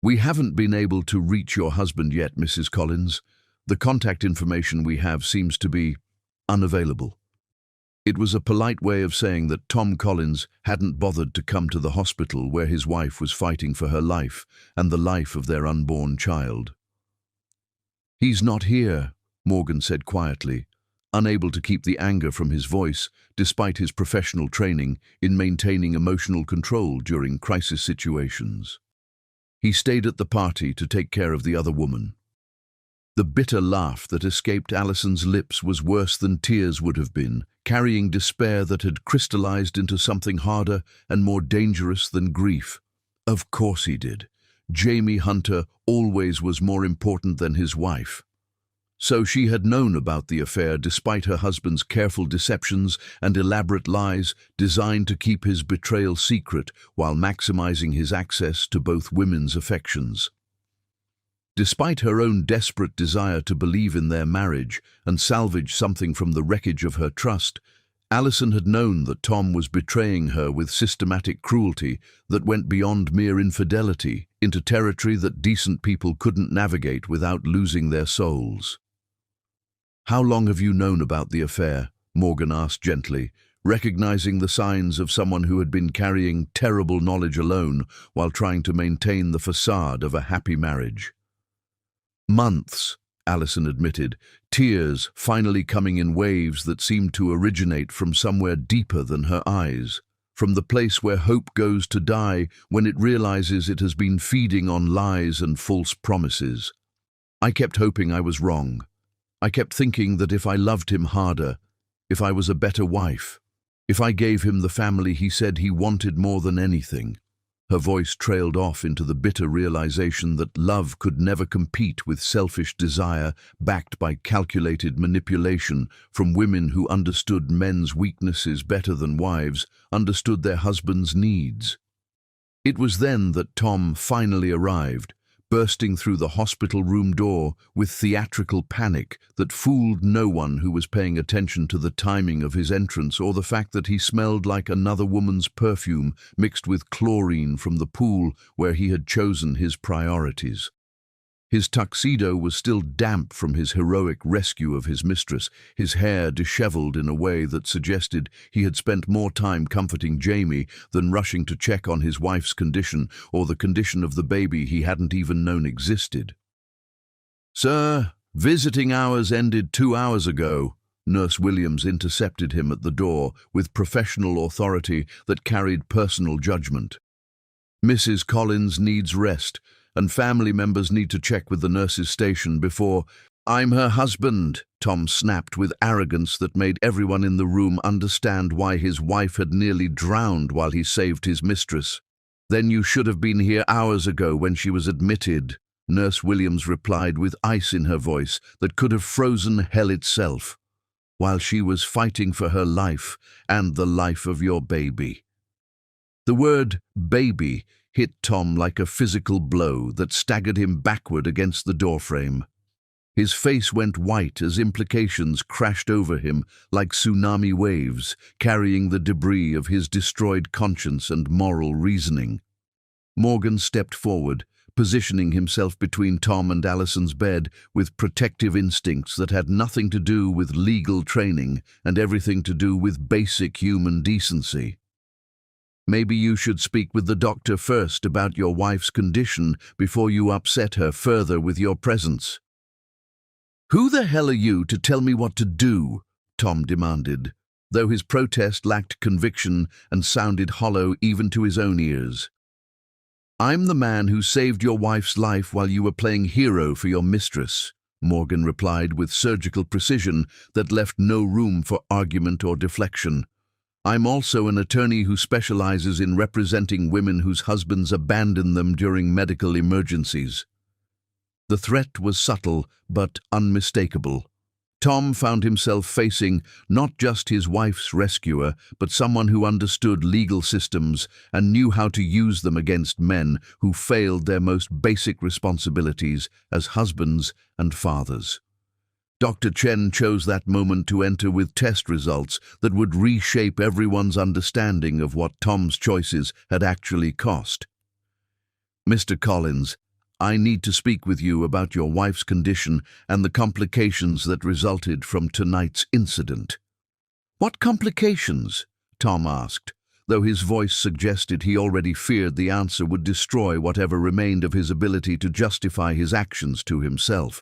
Speaker 1: "We haven't been able to reach your husband yet, Mrs. Collins. The contact information we have seems to be unavailable." It was a polite way of saying that Tom Collins hadn't bothered to come to the hospital where his wife was fighting for her life and the life of their unborn child. "He's not here," Morgan said quietly, unable to keep the anger from his voice despite his professional training in maintaining emotional control during crisis situations. "He stayed at the party to take care of the other woman." The bitter laugh that escaped Allison's lips was worse than tears would have been, carrying despair that had crystallized into something harder and more dangerous than grief. Of course he did. Jamie Hunter always was more important than his wife. So she had known about the affair despite her husband's careful deceptions and elaborate lies designed to keep his betrayal secret while maximizing his access to both women's affections. Despite her own desperate desire to believe in their marriage and salvage something from the wreckage of her trust, Allison had known that Tom was betraying her with systematic cruelty that went beyond mere infidelity into territory that decent people couldn't navigate without losing their souls. "How long have you known about the affair?" Morgan asked gently, recognizing the signs of someone who had been carrying terrible knowledge alone while trying to maintain the facade of a happy marriage. "Months," Allison admitted, tears finally coming in waves that seemed to originate from somewhere deeper than her eyes, from the place where hope goes to die when it realizes it has been feeding on lies and false promises. "I kept hoping I was wrong. I kept thinking that if I loved him harder, if I was a better wife, if I gave him the family he said he wanted more than anything." Her voice trailed off into the bitter realization that love could never compete with selfish desire backed by calculated manipulation from women who understood men's weaknesses better than wives understood their husbands' needs. It was then that Tom finally arrived, bursting through the hospital room door with theatrical panic that fooled no one who was paying attention to the timing of his entrance or the fact that he smelled like another woman's perfume mixed with chlorine from the pool where he had chosen his priorities. His tuxedo was still damp from his heroic rescue of his mistress, his hair disheveled in a way that suggested he had spent more time comforting Jamie than rushing to check on his wife's condition or the condition of the baby he hadn't even known existed. "Sir, visiting hours ended 2 hours ago." Nurse Williams intercepted him at the door with professional authority that carried personal judgment. "Mrs. Collins needs rest, and family members need to check with the nurse's station before—" "I'm her husband," Tom snapped with arrogance that made everyone in the room understand why his wife had nearly drowned while he saved his mistress. "Then you should have been here hours ago when she was admitted," Nurse Williams replied with ice in her voice that could have frozen hell itself, "while she was fighting for her life and the life of your baby." The word baby hit Tom like a physical blow that staggered him backward against the doorframe. His face went white as implications crashed over him like tsunami waves, carrying the debris of his destroyed conscience and moral reasoning. Morgan stepped forward, positioning himself between Tom and Allison's bed with protective instincts that had nothing to do with legal training and everything to do with basic human decency. "Maybe you should speak with the doctor first about your wife's condition before you upset her further with your presence." "Who the hell are you to tell me what to do?" Tom demanded, though his protest lacked conviction and sounded hollow even to his own ears. "I'm the man who saved your wife's life while you were playing hero for your mistress," Morgan replied with surgical precision that left no room for argument or deflection. "I'm also an attorney who specializes in representing women whose husbands abandon them during medical emergencies." The threat was subtle but unmistakable. Tom found himself facing not just his wife's rescuer, but someone who understood legal systems and knew how to use them against men who failed their most basic responsibilities as husbands and fathers. Dr. Chen chose that moment to enter with test results that would reshape everyone's understanding of what Tom's choices had actually cost. "Mr. Collins, I need to speak with you about your wife's condition and the complications that resulted from tonight's incident." "What complications?" Tom asked, though his voice suggested he already feared the answer would destroy whatever remained of his ability to justify his actions to himself.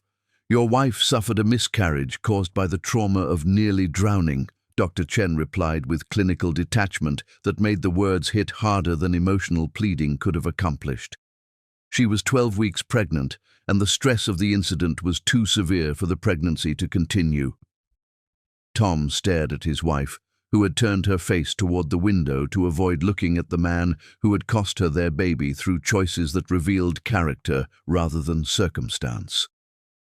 Speaker 1: "Your wife suffered a miscarriage caused by the trauma of nearly drowning," Dr. Chen replied with clinical detachment that made the words hit harder than emotional pleading could have accomplished. "She was 12 weeks pregnant, and the stress of the incident was too severe for the pregnancy to continue." Tom stared at his wife, who had turned her face toward the window to avoid looking at the man who had cost her their baby through choices that revealed character rather than circumstance.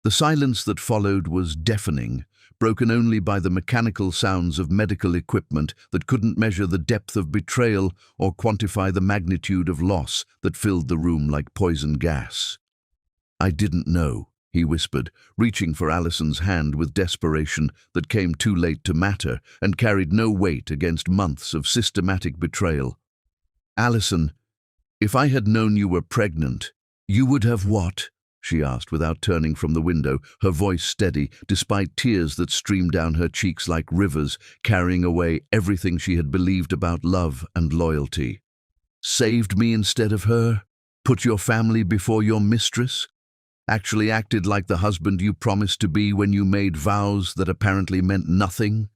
Speaker 1: The silence that followed was deafening, broken only by the mechanical sounds of medical equipment that couldn't measure the depth of betrayal or quantify the magnitude of loss that filled the room like poison gas. "I didn't know," he whispered, reaching for Allison's hand with desperation that came too late to matter and carried no weight against months of systematic betrayal. "Allison, if I had known you were pregnant, you would have what?" she asked without turning from the window, her voice steady, despite tears that streamed down her cheeks like rivers, carrying away everything she had believed about love and loyalty. "Saved me instead of her? Put your family before your mistress? Actually acted like the husband you promised to be when you made vows that apparently meant nothing?"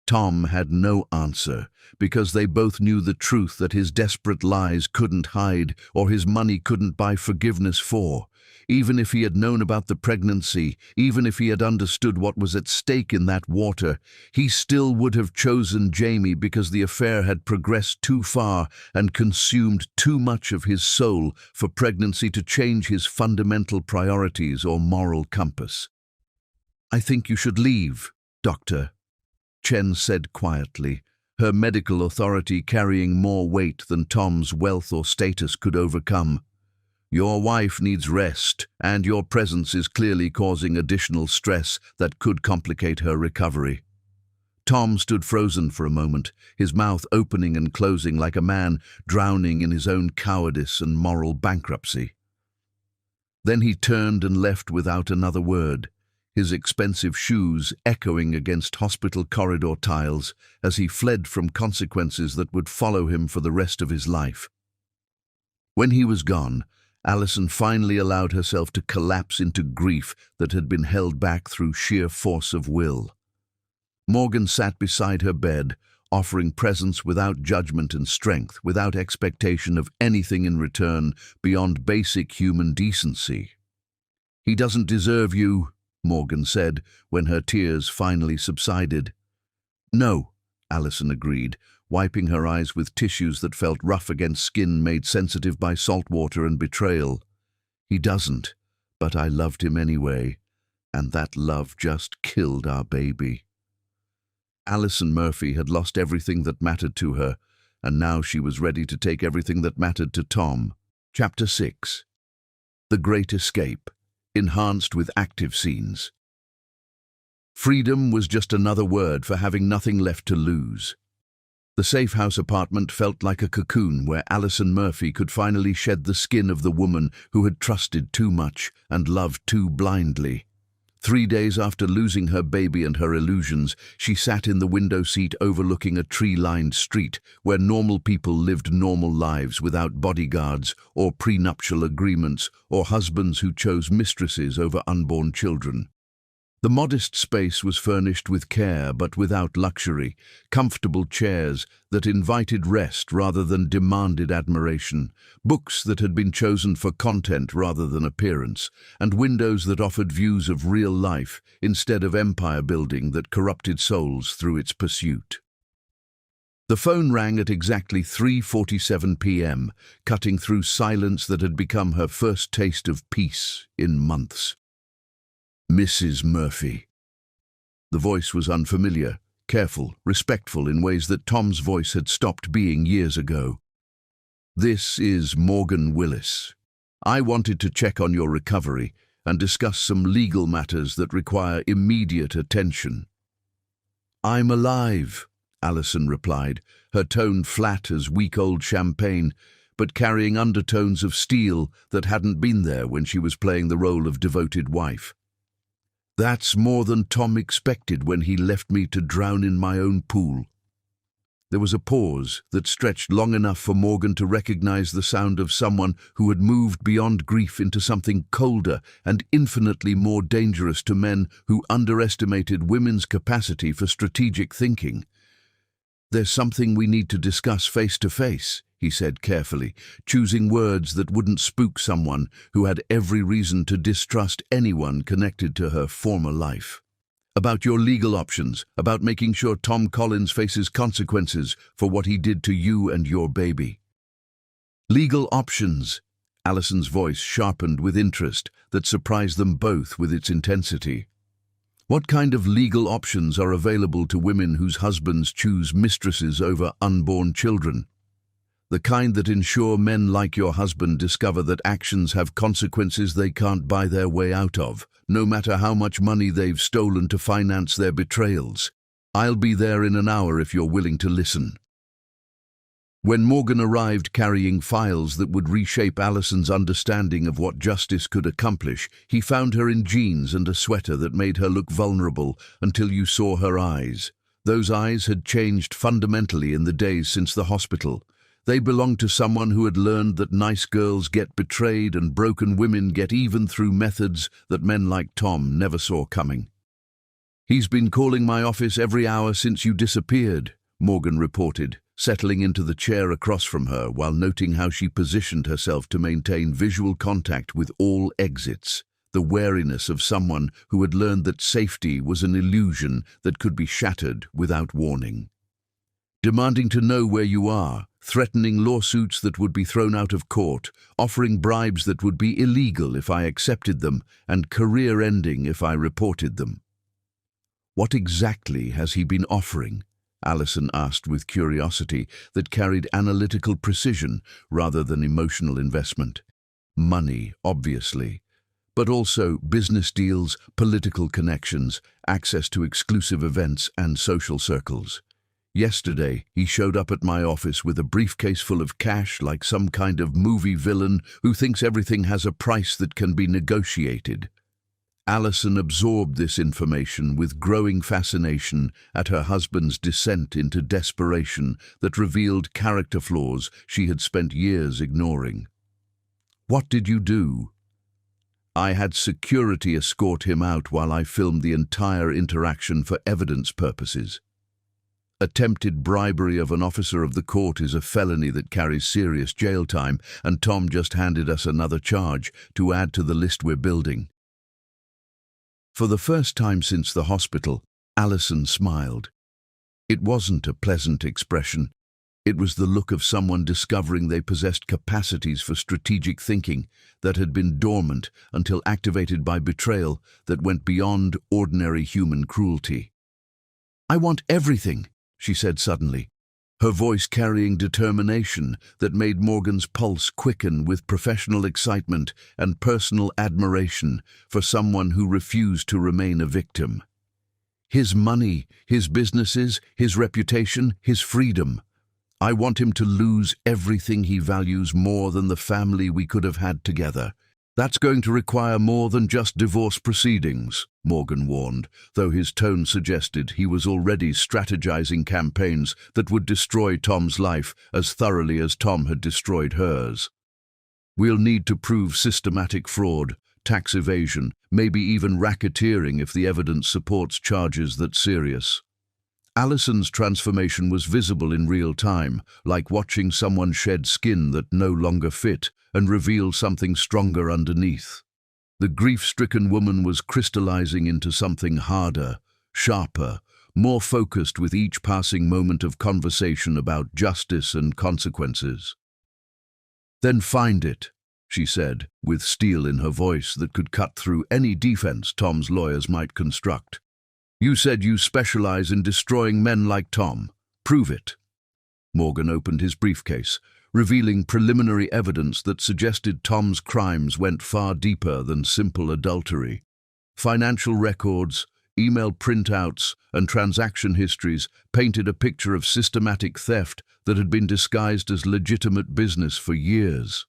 Speaker 1: Tom had no answer, because they both knew the truth that his desperate lies couldn't hide or his money couldn't buy forgiveness for. Even if he had known about the pregnancy, even if he had understood what was at stake in that water, he still would have chosen Jamie because the affair had progressed too far and consumed too much of his soul for pregnancy to change his fundamental priorities or moral compass. "I think you should leave, Doctor," Chen said quietly, her medical authority carrying more weight than Tom's wealth or status could overcome. Your wife needs rest, and your presence is clearly causing additional stress that could complicate her recovery." Tom stood frozen for a moment, his mouth opening and closing like a man drowning in his own cowardice and moral bankruptcy. Then he turned and left without another word, his expensive shoes echoing against hospital corridor tiles as he fled from consequences that would follow him for the rest of his life. When he was gone, Alison finally allowed herself to collapse into grief that had been held back through sheer force of will. Morgan sat beside her bed, offering presence without judgment and strength, without expectation of anything in return beyond basic human decency. "He doesn't deserve you," Morgan said when her tears finally subsided. "No," Alison agreed, wiping her eyes with tissues that felt rough against skin made sensitive by salt water and betrayal. "He doesn't, but I loved him anyway, and that love just killed our baby." Alison Murphy had lost everything that mattered to her, and now she was ready to take everything that mattered to Tom. Chapter 6. The Great Escape, enhanced with active scenes. Freedom was just another word for having nothing left to lose. The safe house apartment felt like a cocoon where Alison Murphy could finally shed the skin of the woman who had trusted too much and loved too blindly. 3 days after losing her baby and her illusions, she sat in the window seat overlooking a tree-lined street where normal people lived normal lives without bodyguards or prenuptial agreements or husbands who chose mistresses over unborn children. The modest space was furnished with care but without luxury, comfortable chairs that invited rest rather than demanded admiration, books that had been chosen for content rather than appearance, and windows that offered views of real life instead of empire building that corrupted souls through its pursuit. The phone rang at exactly 3:47 p.m., cutting through silence that had become her first taste of peace in months. "Mrs. Murphy." The voice was unfamiliar, careful, respectful in ways that Tom's voice had stopped being years ago. "This is Morgan Willis. I wanted to check on your recovery and discuss some legal matters that require immediate attention." "I'm alive," Alison replied, her tone flat as week-old champagne, but carrying undertones of steel that hadn't been there when she was playing the role of devoted wife. "That's more than Tom expected when he left me to drown in my own pool." There was a pause that stretched long enough for Morgan to recognize the sound of someone who had moved beyond grief into something colder and infinitely more dangerous to men who underestimated women's capacity for strategic thinking. "There's something we need to discuss face to face," he said carefully, choosing words that wouldn't spook someone who had every reason to distrust anyone connected to her former life. "About your legal options, about making sure Tom Collins faces consequences for what he did to you and your baby." "Legal options?" Alison's voice sharpened with interest that surprised them both with its intensity. "What kind of legal options are available to women whose husbands choose mistresses over unborn children? The kind that ensure men like your husband discover that actions have consequences they can't buy their way out of, no matter how much money they've stolen to finance their betrayals. I'll be there in an hour if you're willing to listen." When Morgan arrived carrying files that would reshape Alison's understanding of what justice could accomplish, he found her in jeans and a sweater that made her look vulnerable until you saw her eyes. Those eyes had changed fundamentally in the days since the hospital. They belonged to someone who had learned that nice girls get betrayed and broken women get even through methods that men like Tom never saw coming. "He's been calling my office every hour since you disappeared," Morgan reported, settling into the chair across from her while noting how she positioned herself to maintain visual contact with all exits, the wariness of someone who had learned that safety was an illusion that could be shattered without warning. "Demanding to know where you are, threatening lawsuits that would be thrown out of court, offering bribes that would be illegal if I accepted them, and career-ending if I reported them." "What exactly has he been offering?" Alison asked with curiosity that carried analytical precision rather than emotional investment. Money, obviously, but also business deals, political connections, access to exclusive events and social circles. Yesterday, he showed up at my office with a briefcase full of cash like some kind of movie villain who thinks everything has a price that can be negotiated. Alison absorbed this information with growing fascination at her husband's descent into desperation that revealed character flaws she had spent years ignoring. "What did you do?" "I had security escort him out while I filmed the entire interaction for evidence purposes. Attempted bribery of an officer of the court is a felony that carries serious jail time, and Tom just handed us another charge to add to the list we're building." For the first time since the hospital, Alison smiled. It wasn't a pleasant expression. It was the look of someone discovering they possessed capacities for strategic thinking that had been dormant until activated by betrayal that went beyond ordinary human cruelty. "I want everything," she said suddenly, her voice carrying determination that made Morgan's pulse quicken with professional excitement and personal admiration for someone who refused to remain a victim. His money, his businesses, his reputation, his freedom. I want him to lose everything he values more than the family we could have had together. That's going to require more than just divorce proceedings, Morgan warned, though his tone suggested he was already strategizing campaigns that would destroy Tom's life as thoroughly as Tom had destroyed hers. "We'll need to prove systematic fraud, tax evasion, maybe even racketeering if the evidence supports charges that serious." Alison's transformation was visible in real time, like watching someone shed skin that no longer fit and reveal something stronger underneath. The grief-stricken woman was crystallizing into something harder, sharper, more focused with each passing moment of conversation about justice and consequences. "Then find it," she said, with steel in her voice that could cut through any defense Tom's lawyers might construct. "You said you specialize in destroying men like Tom. Prove it." Morgan opened his briefcase, revealing preliminary evidence that suggested Tom's crimes went far deeper than simple adultery. Financial records, email printouts, and transaction histories painted a picture of systematic theft that had been disguised as legitimate business for years.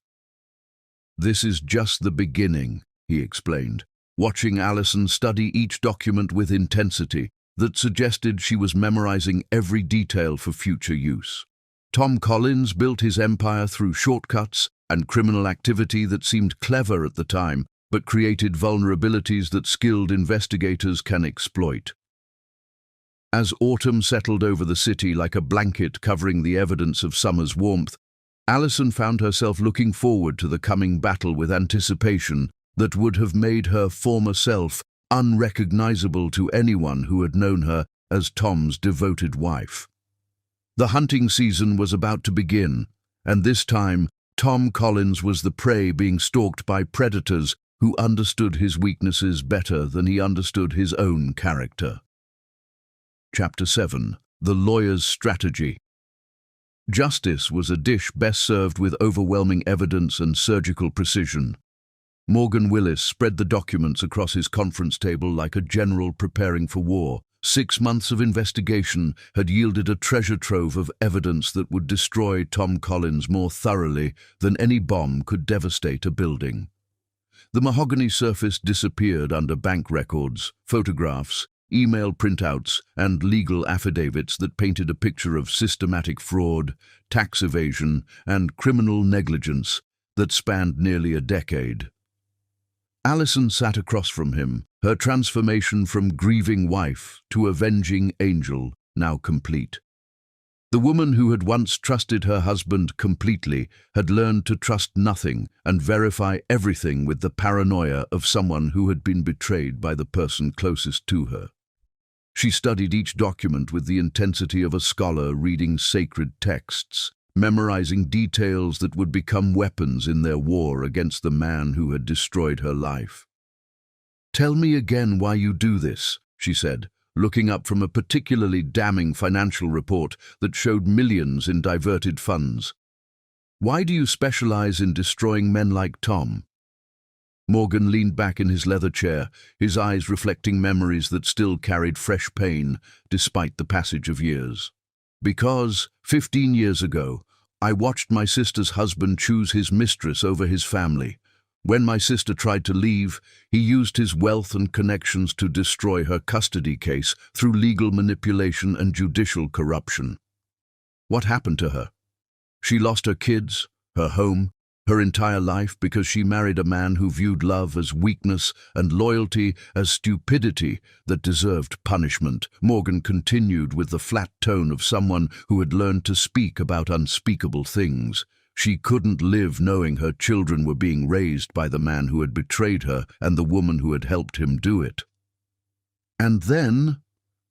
Speaker 1: "This is just the beginning," he explained, watching Alison study each document with intensity that suggested she was memorizing every detail for future use. Tom Collins built his empire through shortcuts and criminal activity that seemed clever at the time, but created vulnerabilities that skilled investigators can exploit. As autumn settled over the city like a blanket covering the evidence of summer's warmth, Alison found herself looking forward to the coming battle with anticipation that would have made her former self unrecognizable to anyone who had known her as Tom's devoted wife. The hunting season was about to begin, and this time Tom Collins was the prey being stalked by predators who understood his weaknesses better than he understood his own character. Chapter 7. The Lawyer's Strategy. Justice was a dish best served with overwhelming evidence and surgical precision. Morgan Willis spread the documents across his conference table like a general preparing for war. 6 months of investigation had yielded a treasure trove of evidence that would destroy Tom Collins more thoroughly than any bomb could devastate a building. The mahogany surface disappeared under bank records, photographs, email printouts, and legal affidavits that painted a picture of systematic fraud, tax evasion, and criminal negligence that spanned nearly a decade. Alison sat across from him, her transformation from grieving wife to avenging angel now complete. The woman who had once trusted her husband completely had learned to trust nothing and verify everything with the paranoia of someone who had been betrayed by the person closest to her. She studied each document with the intensity of a scholar reading sacred texts, memorizing details that would become weapons in their war against the man who had destroyed her life. "Tell me again why you do this," she said, looking up from a particularly damning financial report that showed millions in diverted funds. Why do you specialize in destroying men like Tom? Morgan leaned back in his leather chair, his eyes reflecting memories that still carried fresh pain despite the passage of years. Because, 15 years ago, I watched my sister's husband choose his mistress over his family. When my sister tried to leave, he used his wealth and connections to destroy her custody case through legal manipulation and judicial corruption. What happened to her? She lost her kids, her home, her entire life because she married a man who viewed love as weakness and loyalty as stupidity that deserved punishment. Morgan continued with the flat tone of someone who had learned to speak about unspeakable things. She couldn't live knowing her children were being raised by the man who had betrayed her and the woman who had helped him do it. And then,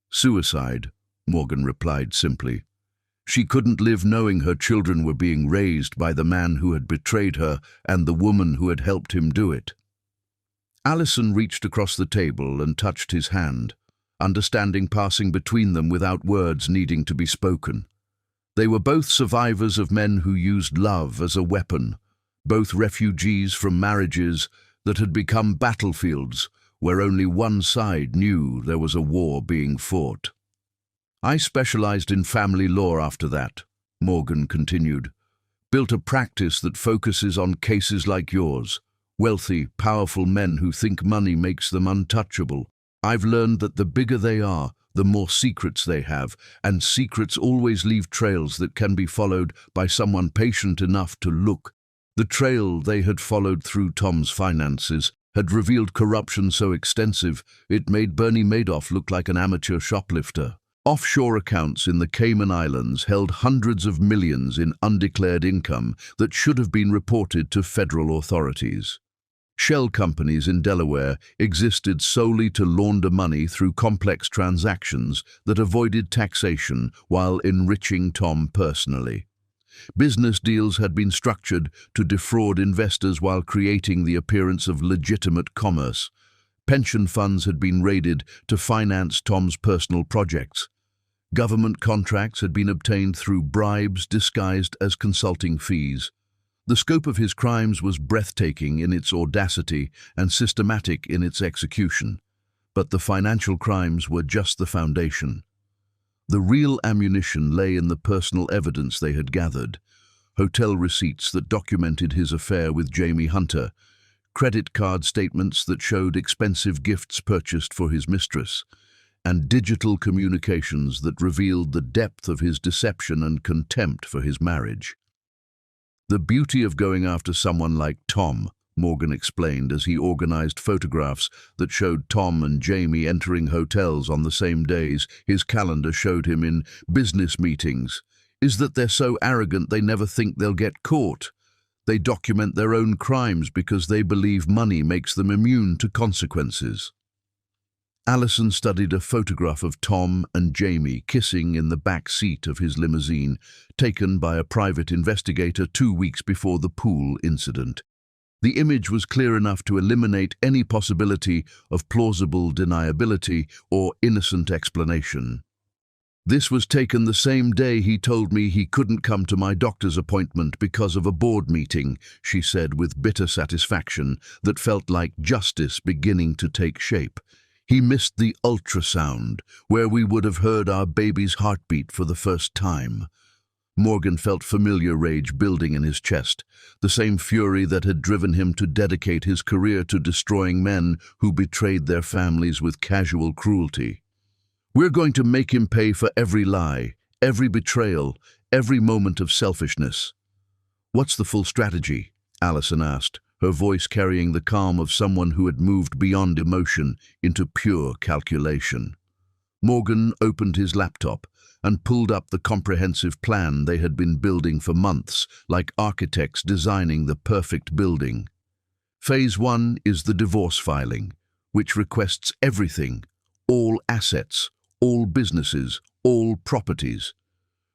Speaker 1: suicide, Morgan replied simply. She couldn't live knowing her children were being raised by the man who had betrayed her and the woman who had helped him do it. Allison reached across the table and touched his hand, understanding passing between them without words needing to be spoken. They were both survivors of men who used love as a weapon, both refugees from marriages that had become battlefields where only one side knew there was a war being fought. I specialized in family law after that, Morgan continued. Built a practice that focuses on cases like yours, wealthy, powerful men who think money makes them untouchable. I've learned that the bigger they are, the more secrets they have, and secrets always leave trails that can be followed by someone patient enough to look. The trail they had followed through Tom's finances had revealed corruption so extensive it made Bernie Madoff look like an amateur shoplifter. Offshore accounts in the Cayman Islands held hundreds of millions in undeclared income that should have been reported to federal authorities. Shell companies in Delaware existed solely to launder money through complex transactions that avoided taxation while enriching Tom personally. Business deals had been structured to defraud investors while creating the appearance of legitimate commerce. Pension funds had been raided to finance Tom's personal projects. Government contracts had been obtained through bribes disguised as consulting fees. The scope of his crimes was breathtaking in its audacity and systematic in its execution. But the financial crimes were just the foundation. The real ammunition lay in the personal evidence they had gathered. Hotel receipts that documented his affair with Jamie Hunter, credit card statements that showed expensive gifts purchased for his mistress, and digital communications that revealed the depth of his deception and contempt for his marriage. The beauty of going after someone like Tom, Morgan explained as he organized photographs that showed Tom and Jamie entering hotels on the same days his calendar showed him in business meetings, is that they're so arrogant they never think they'll get caught. They document their own crimes because they believe money makes them immune to consequences. Allison studied a photograph of Tom and Jamie kissing in the back seat of his limousine, taken by a private investigator 2 weeks before the pool incident. The image was clear enough to eliminate any possibility of plausible deniability or innocent explanation. This was taken the same day he told me he couldn't come to my doctor's appointment because of a board meeting, she said with bitter satisfaction that felt like justice beginning to take shape. He missed the ultrasound, where we would have heard our baby's heartbeat for the first time. Morgan felt familiar rage building in his chest, the same fury that had driven him to dedicate his career to destroying men who betrayed their families with casual cruelty. We're going to make him pay for every lie, every betrayal, every moment of selfishness. What's the full strategy? Allison asked, her voice carrying the calm of someone who had moved beyond emotion into pure calculation. Morgan opened his laptop and pulled up the comprehensive plan they had been building for months, like architects designing the perfect building. Phase 1 is the divorce filing, which requests everything, all assets, all businesses, all properties.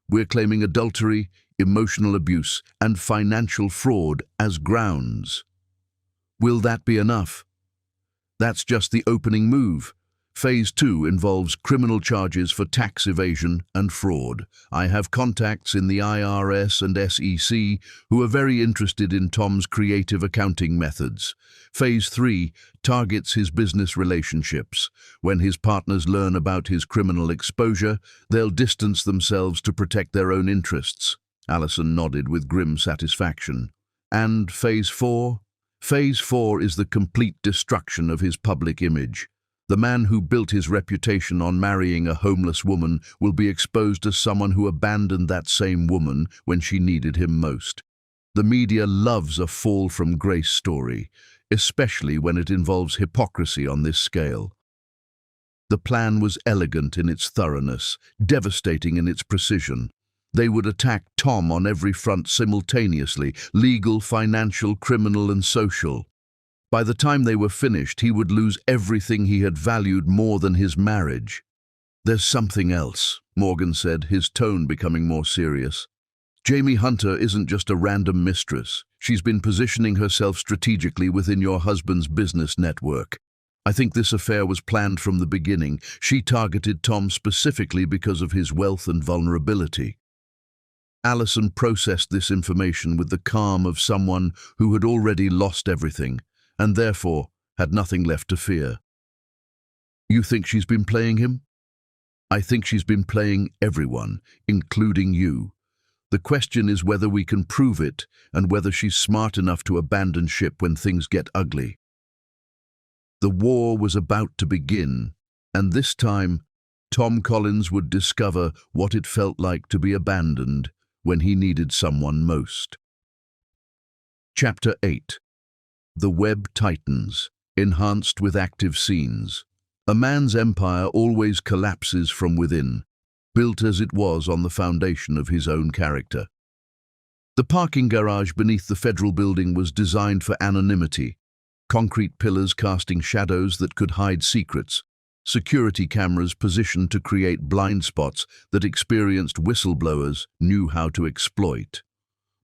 Speaker 1: We're claiming adultery, emotional abuse, and financial fraud as grounds. Will that be enough? That's just the opening move. Phase 2 involves criminal charges for tax evasion and fraud. I have contacts in the IRS and SEC who are very interested in Tom's creative accounting methods. Phase 3 targets his business relationships. When his partners learn about his criminal exposure, they'll distance themselves to protect their own interests. Allison nodded with grim satisfaction. And Phase 4? Phase 4 is the complete destruction of his public image. The man who built his reputation on marrying a homeless woman will be exposed as someone who abandoned that same woman when she needed him most. The media loves a fall from grace story, especially when it involves hypocrisy on this scale. The plan was elegant in its thoroughness, devastating in its precision. They would attack Tom on every front simultaneously: legal, financial, criminal, and social. By the time they were finished, he would lose everything he had valued more than his marriage. "There's something else," Morgan said, his tone becoming more serious. "Jamie Hunter isn't just a random mistress. She's been positioning herself strategically within your husband's business network. I think this affair was planned from the beginning. She targeted Tom specifically because of his wealth and vulnerability." Allison processed this information with the calm of someone who had already lost everything, and therefore had nothing left to fear. "You think she's been playing him?" "I think she's been playing everyone, including you. The question is whether we can prove it and whether she's smart enough to abandon ship when things get ugly." The war was about to begin, and this time Tom Collins would discover what it felt like to be abandoned when he needed someone most. Chapter 8. The Web Tightens, enhanced with active scenes. A man's empire always collapses from within, built as it was on the foundation of his own character. The parking garage beneath the federal building was designed for anonymity, concrete pillars casting shadows that could hide secrets, security cameras positioned to create blind spots that experienced whistleblowers knew how to exploit.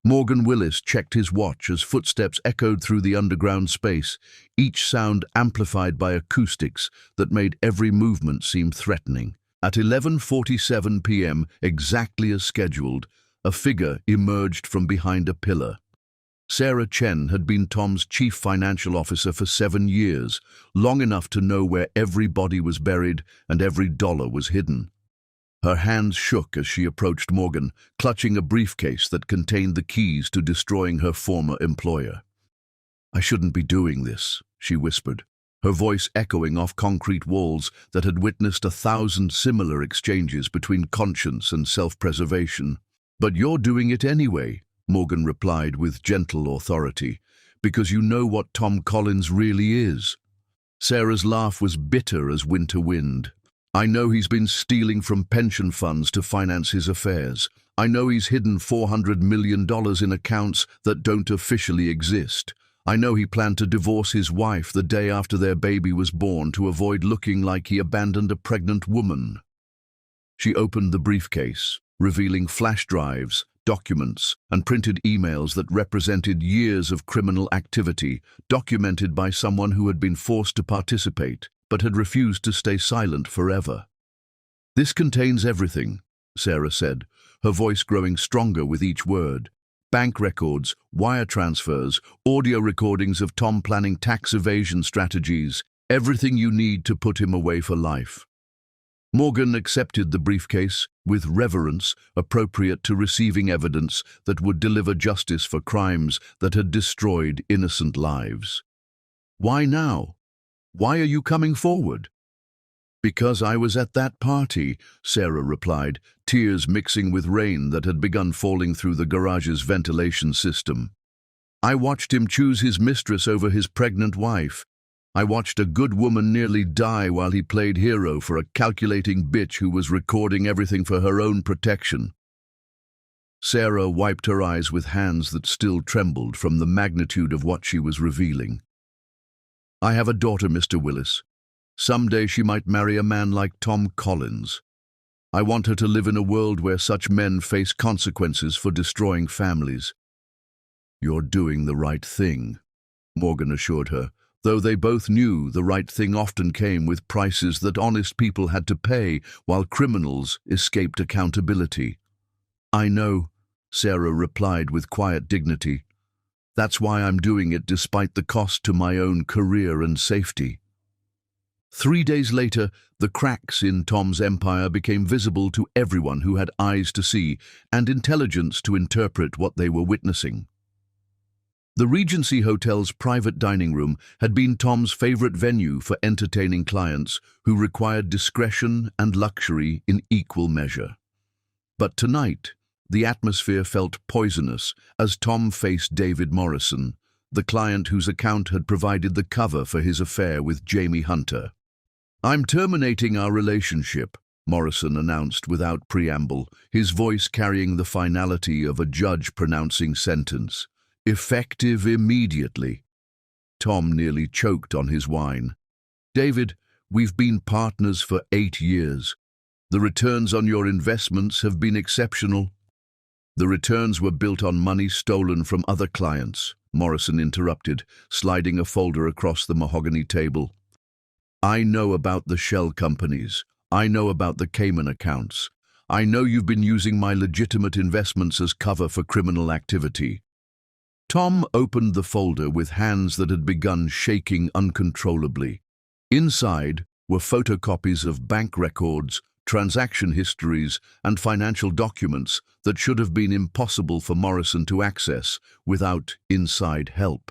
Speaker 1: Morgan Willis checked his watch as footsteps echoed through the underground space, each sound amplified by acoustics that made every movement seem threatening. At 11:47 p.m., exactly as scheduled, a figure emerged from behind a pillar. Sarah Chen had been Tom's chief financial officer for 7 years, long enough to know where every body was buried and every dollar was hidden. Her hands shook as she approached Morgan, clutching a briefcase that contained the keys to destroying her former employer. "I shouldn't be doing this," she whispered, her voice echoing off concrete walls that had witnessed 1,000 similar exchanges between conscience and self-preservation. "But you're doing it anyway," Morgan replied with gentle authority, "because you know what Tom Collins really is." Sarah's laugh was bitter as winter wind. "I know he's been stealing from pension funds to finance his affairs. I know he's hidden $400 million in accounts that don't officially exist. I know he planned to divorce his wife the day after their baby was born to avoid looking like he abandoned a pregnant woman." She opened the briefcase, revealing flash drives, documents, and printed emails that represented years of criminal activity, documented by someone who had been forced to participate, but had refused to stay silent forever. "This contains everything," Sarah said, her voice growing stronger with each word. "Bank records, wire transfers, audio recordings of Tom planning tax evasion strategies, everything you need to put him away for life." Morgan accepted the briefcase with reverence appropriate to receiving evidence that would deliver justice for crimes that had destroyed innocent lives. "Why now? Why are you coming forward?" "Because I was at that party," Sarah replied, tears mixing with rain that had begun falling through the garage's ventilation system. "I watched him choose his mistress over his pregnant wife. I watched a good woman nearly die while he played hero for a calculating bitch who was recording everything for her own protection." Sarah wiped her eyes with hands that still trembled from the magnitude of what she was revealing. "I have a daughter, Mr. Willis. Someday she might marry a man like Tom Collins. I want her to live in a world where such men face consequences for destroying families." "You're doing the right thing," Morgan assured her, though they both knew the right thing often came with prices that honest people had to pay while criminals escaped accountability. "I know," Sarah replied with quiet dignity. "That's why I'm doing it despite the cost to my own career and safety." 3 days later, the cracks in Tom's empire became visible to everyone who had eyes to see and intelligence to interpret what they were witnessing. The Regency Hotel's private dining room had been Tom's favorite venue for entertaining clients who required discretion and luxury in equal measure. But tonight, the atmosphere felt poisonous as Tom faced David Morrison, the client whose account had provided the cover for his affair with Jamie Hunter. "I'm terminating our relationship," Morrison announced without preamble, his voice carrying the finality of a judge pronouncing sentence. "Effective immediately." Tom nearly choked on his wine. "David, we've been partners for 8 years. The returns on your investments have been exceptional." "The returns were built on money stolen from other clients," Morrison interrupted, sliding a folder across the mahogany table. "I know about the shell companies. I know about the Cayman accounts. I know you've been using my legitimate investments as cover for criminal activity." Tom opened the folder with hands that had begun shaking uncontrollably. Inside were photocopies of bank records, transaction histories, and financial documents that should have been impossible for Morrison to access without inside help.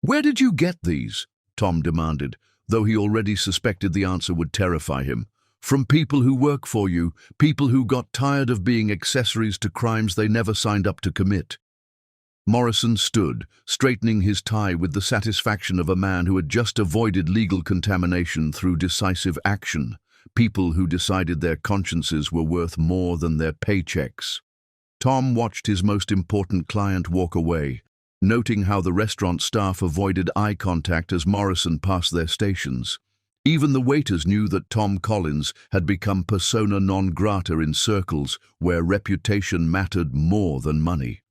Speaker 1: "Where did you get these?" Tom demanded, though he already suspected the answer would terrify him. "From people who work for you, people who got tired of being accessories to crimes they never signed up to commit." Morrison stood, straightening his tie with the satisfaction of a man who had just avoided legal contamination through decisive action, people who decided their consciences were worth more than their paychecks. Tom watched his most important client walk away, noting how the restaurant staff avoided eye contact as Morrison passed their stations. Even the waiters knew that Tom Collins had become persona non grata in circles where reputation mattered more than money.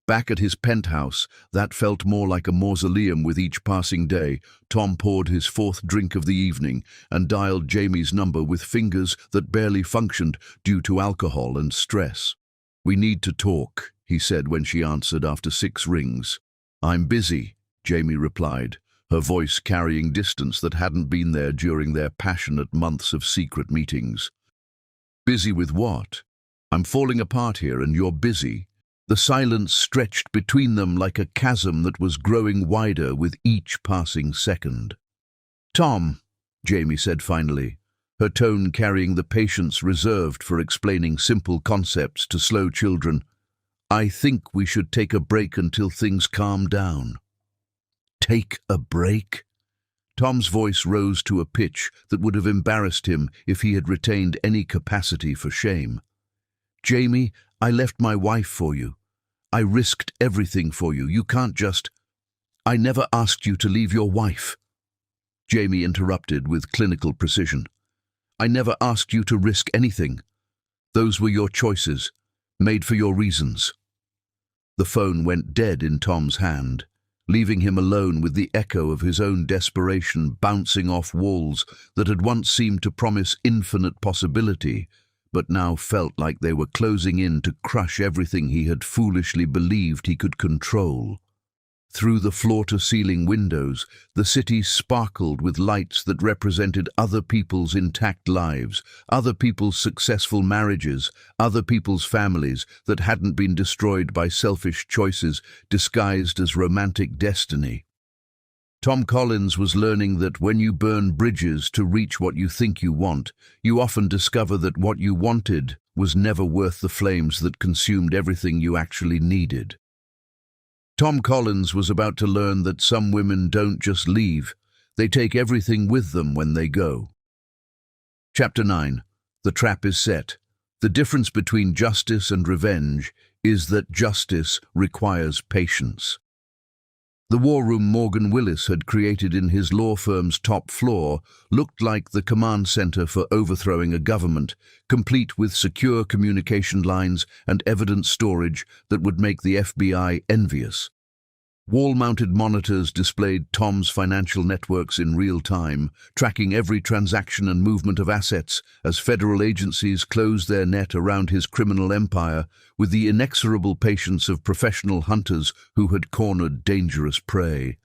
Speaker 1: Back at his penthouse, that felt more like a mausoleum with each passing day, Tom poured his 4th drink of the evening and dialed Jamie's number with fingers that barely functioned due to alcohol and stress. "We need to talk," he said when she answered after 6 rings. "I'm busy," Jamie replied, her voice carrying distance that hadn't been there during their passionate months of secret meetings. "Busy with what? I'm falling apart here and you're busy." The silence stretched between them like a chasm that was growing wider with each passing second. "Tom," Jamie said finally, her tone carrying the patience reserved for explaining simple concepts to slow children, "I think we should take a break until things calm down." "Take a break?" Tom's voice rose to a pitch that would have embarrassed him if he had retained any capacity for shame. "Jamie, I left my wife for you. I risked everything for you. You can't just—" "I never asked you to leave your wife," Jamie interrupted with clinical precision. "I never asked you to risk anything. Those were your choices, made for your reasons." The phone went dead in Tom's hand, leaving him alone with the echo of his own desperation bouncing off walls that had once seemed to promise infinite possibility, but now felt like they were closing in to crush everything he had foolishly believed he could control. Through the floor-to-ceiling windows, the city sparkled with lights that represented other people's intact lives, other people's successful marriages, other people's families that hadn't been destroyed by selfish choices disguised as romantic destiny. Tom Collins was learning that when you burn bridges to reach what you think you want, you often discover that what you wanted was never worth the flames that consumed everything you actually needed. Tom Collins was about to learn that some women don't just leave, they take everything with them when they go. Chapter 9. The Trap is Set. The difference between justice and revenge is that justice requires patience. The war room Morgan Willis had created in his law firm's top floor looked like the command center for overthrowing a government, complete with secure communication lines and evidence storage that would make the FBI envious. Wall-mounted monitors displayed Tom's financial networks in real time, tracking every transaction and movement of assets as federal agencies closed their net around his criminal empire with the inexorable patience of professional hunters who had cornered dangerous prey.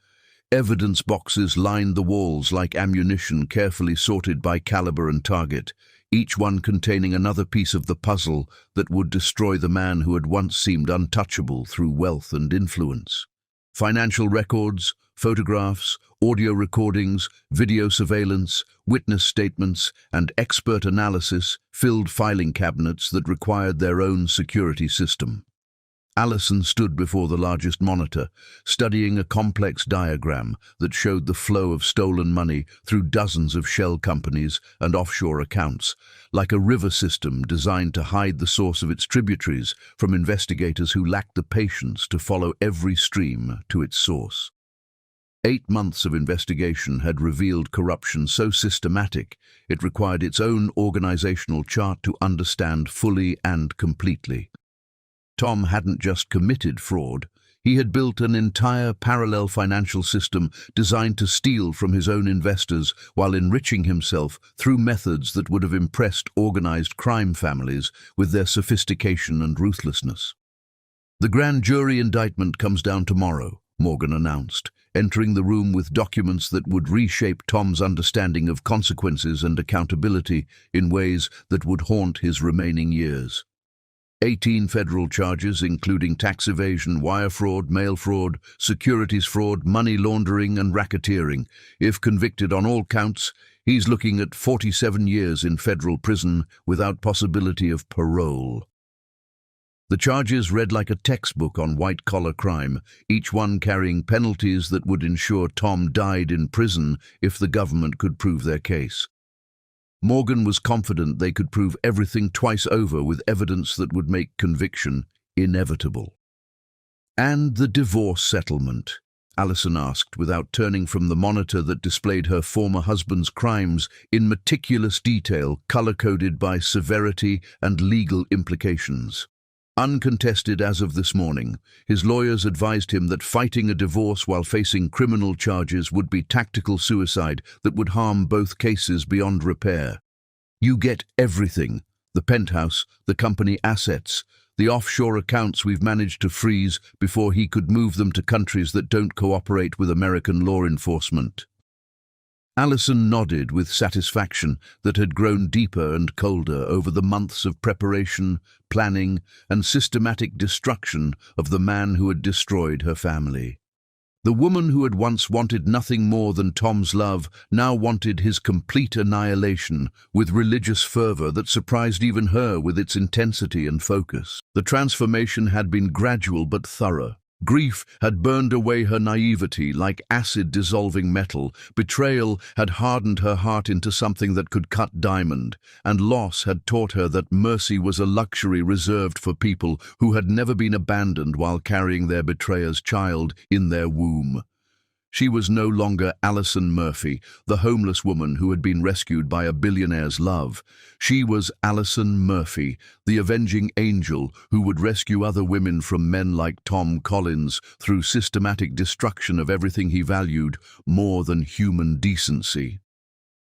Speaker 1: Evidence boxes lined the walls like ammunition carefully sorted by caliber and target, each one containing another piece of the puzzle that would destroy the man who had once seemed untouchable through wealth and influence. Financial records, photographs, audio recordings, video surveillance, witness statements, and expert analysis filled filing cabinets that required their own security system. Allison stood before the largest monitor, studying a complex diagram that showed the flow of stolen money through dozens of shell companies and offshore accounts, like a river system designed to hide the source of its tributaries from investigators who lacked the patience to follow every stream to its source. 8 months of investigation had revealed corruption so systematic it required its own organizational chart to understand fully and completely. Tom hadn't just committed fraud, he had built an entire parallel financial system designed to steal from his own investors while enriching himself through methods that would have impressed organized crime families with their sophistication and ruthlessness. "The grand jury indictment comes down tomorrow," Morgan announced, entering the room with documents that would reshape Tom's understanding of consequences and accountability in ways that would haunt his remaining years. 18 federal charges, including tax evasion, wire fraud, mail fraud, securities fraud, money laundering, and racketeering. If convicted on all counts, he's looking at 47 years in federal prison without possibility of parole. The charges read like a textbook on white-collar crime, each one carrying penalties that would ensure Tom died in prison if the government could prove their case. Morgan was confident they could prove everything twice over with evidence that would make conviction inevitable. "And the divorce settlement?" Allison asked, without turning from the monitor that displayed her former husband's crimes in meticulous detail, color-coded by severity and legal implications. Uncontested as of this morning, his lawyers advised him that fighting a divorce while facing criminal charges would be tactical suicide that would harm both cases beyond repair. "You get everything: the penthouse, the company assets, the offshore accounts we've managed to freeze before he could move them to countries that don't cooperate with American law enforcement." Allison nodded with satisfaction that had grown deeper and colder over the months of preparation, planning, and systematic destruction of the man who had destroyed her family. The woman who had once wanted nothing more than Tom's love now wanted his complete annihilation with religious fervor that surprised even her with its intensity and focus. The transformation had been gradual but thorough. Grief had burned away her naivety like acid dissolving metal, betrayal had hardened her heart into something that could cut diamond, and loss had taught her that mercy was a luxury reserved for people who had never been abandoned while carrying their betrayer's child in their womb. She was no longer Allison Murphy, the homeless woman who had been rescued by a billionaire's love. She was Allison Murphy, the avenging angel who would rescue other women from men like Tom Collins through systematic destruction of everything he valued more than human decency.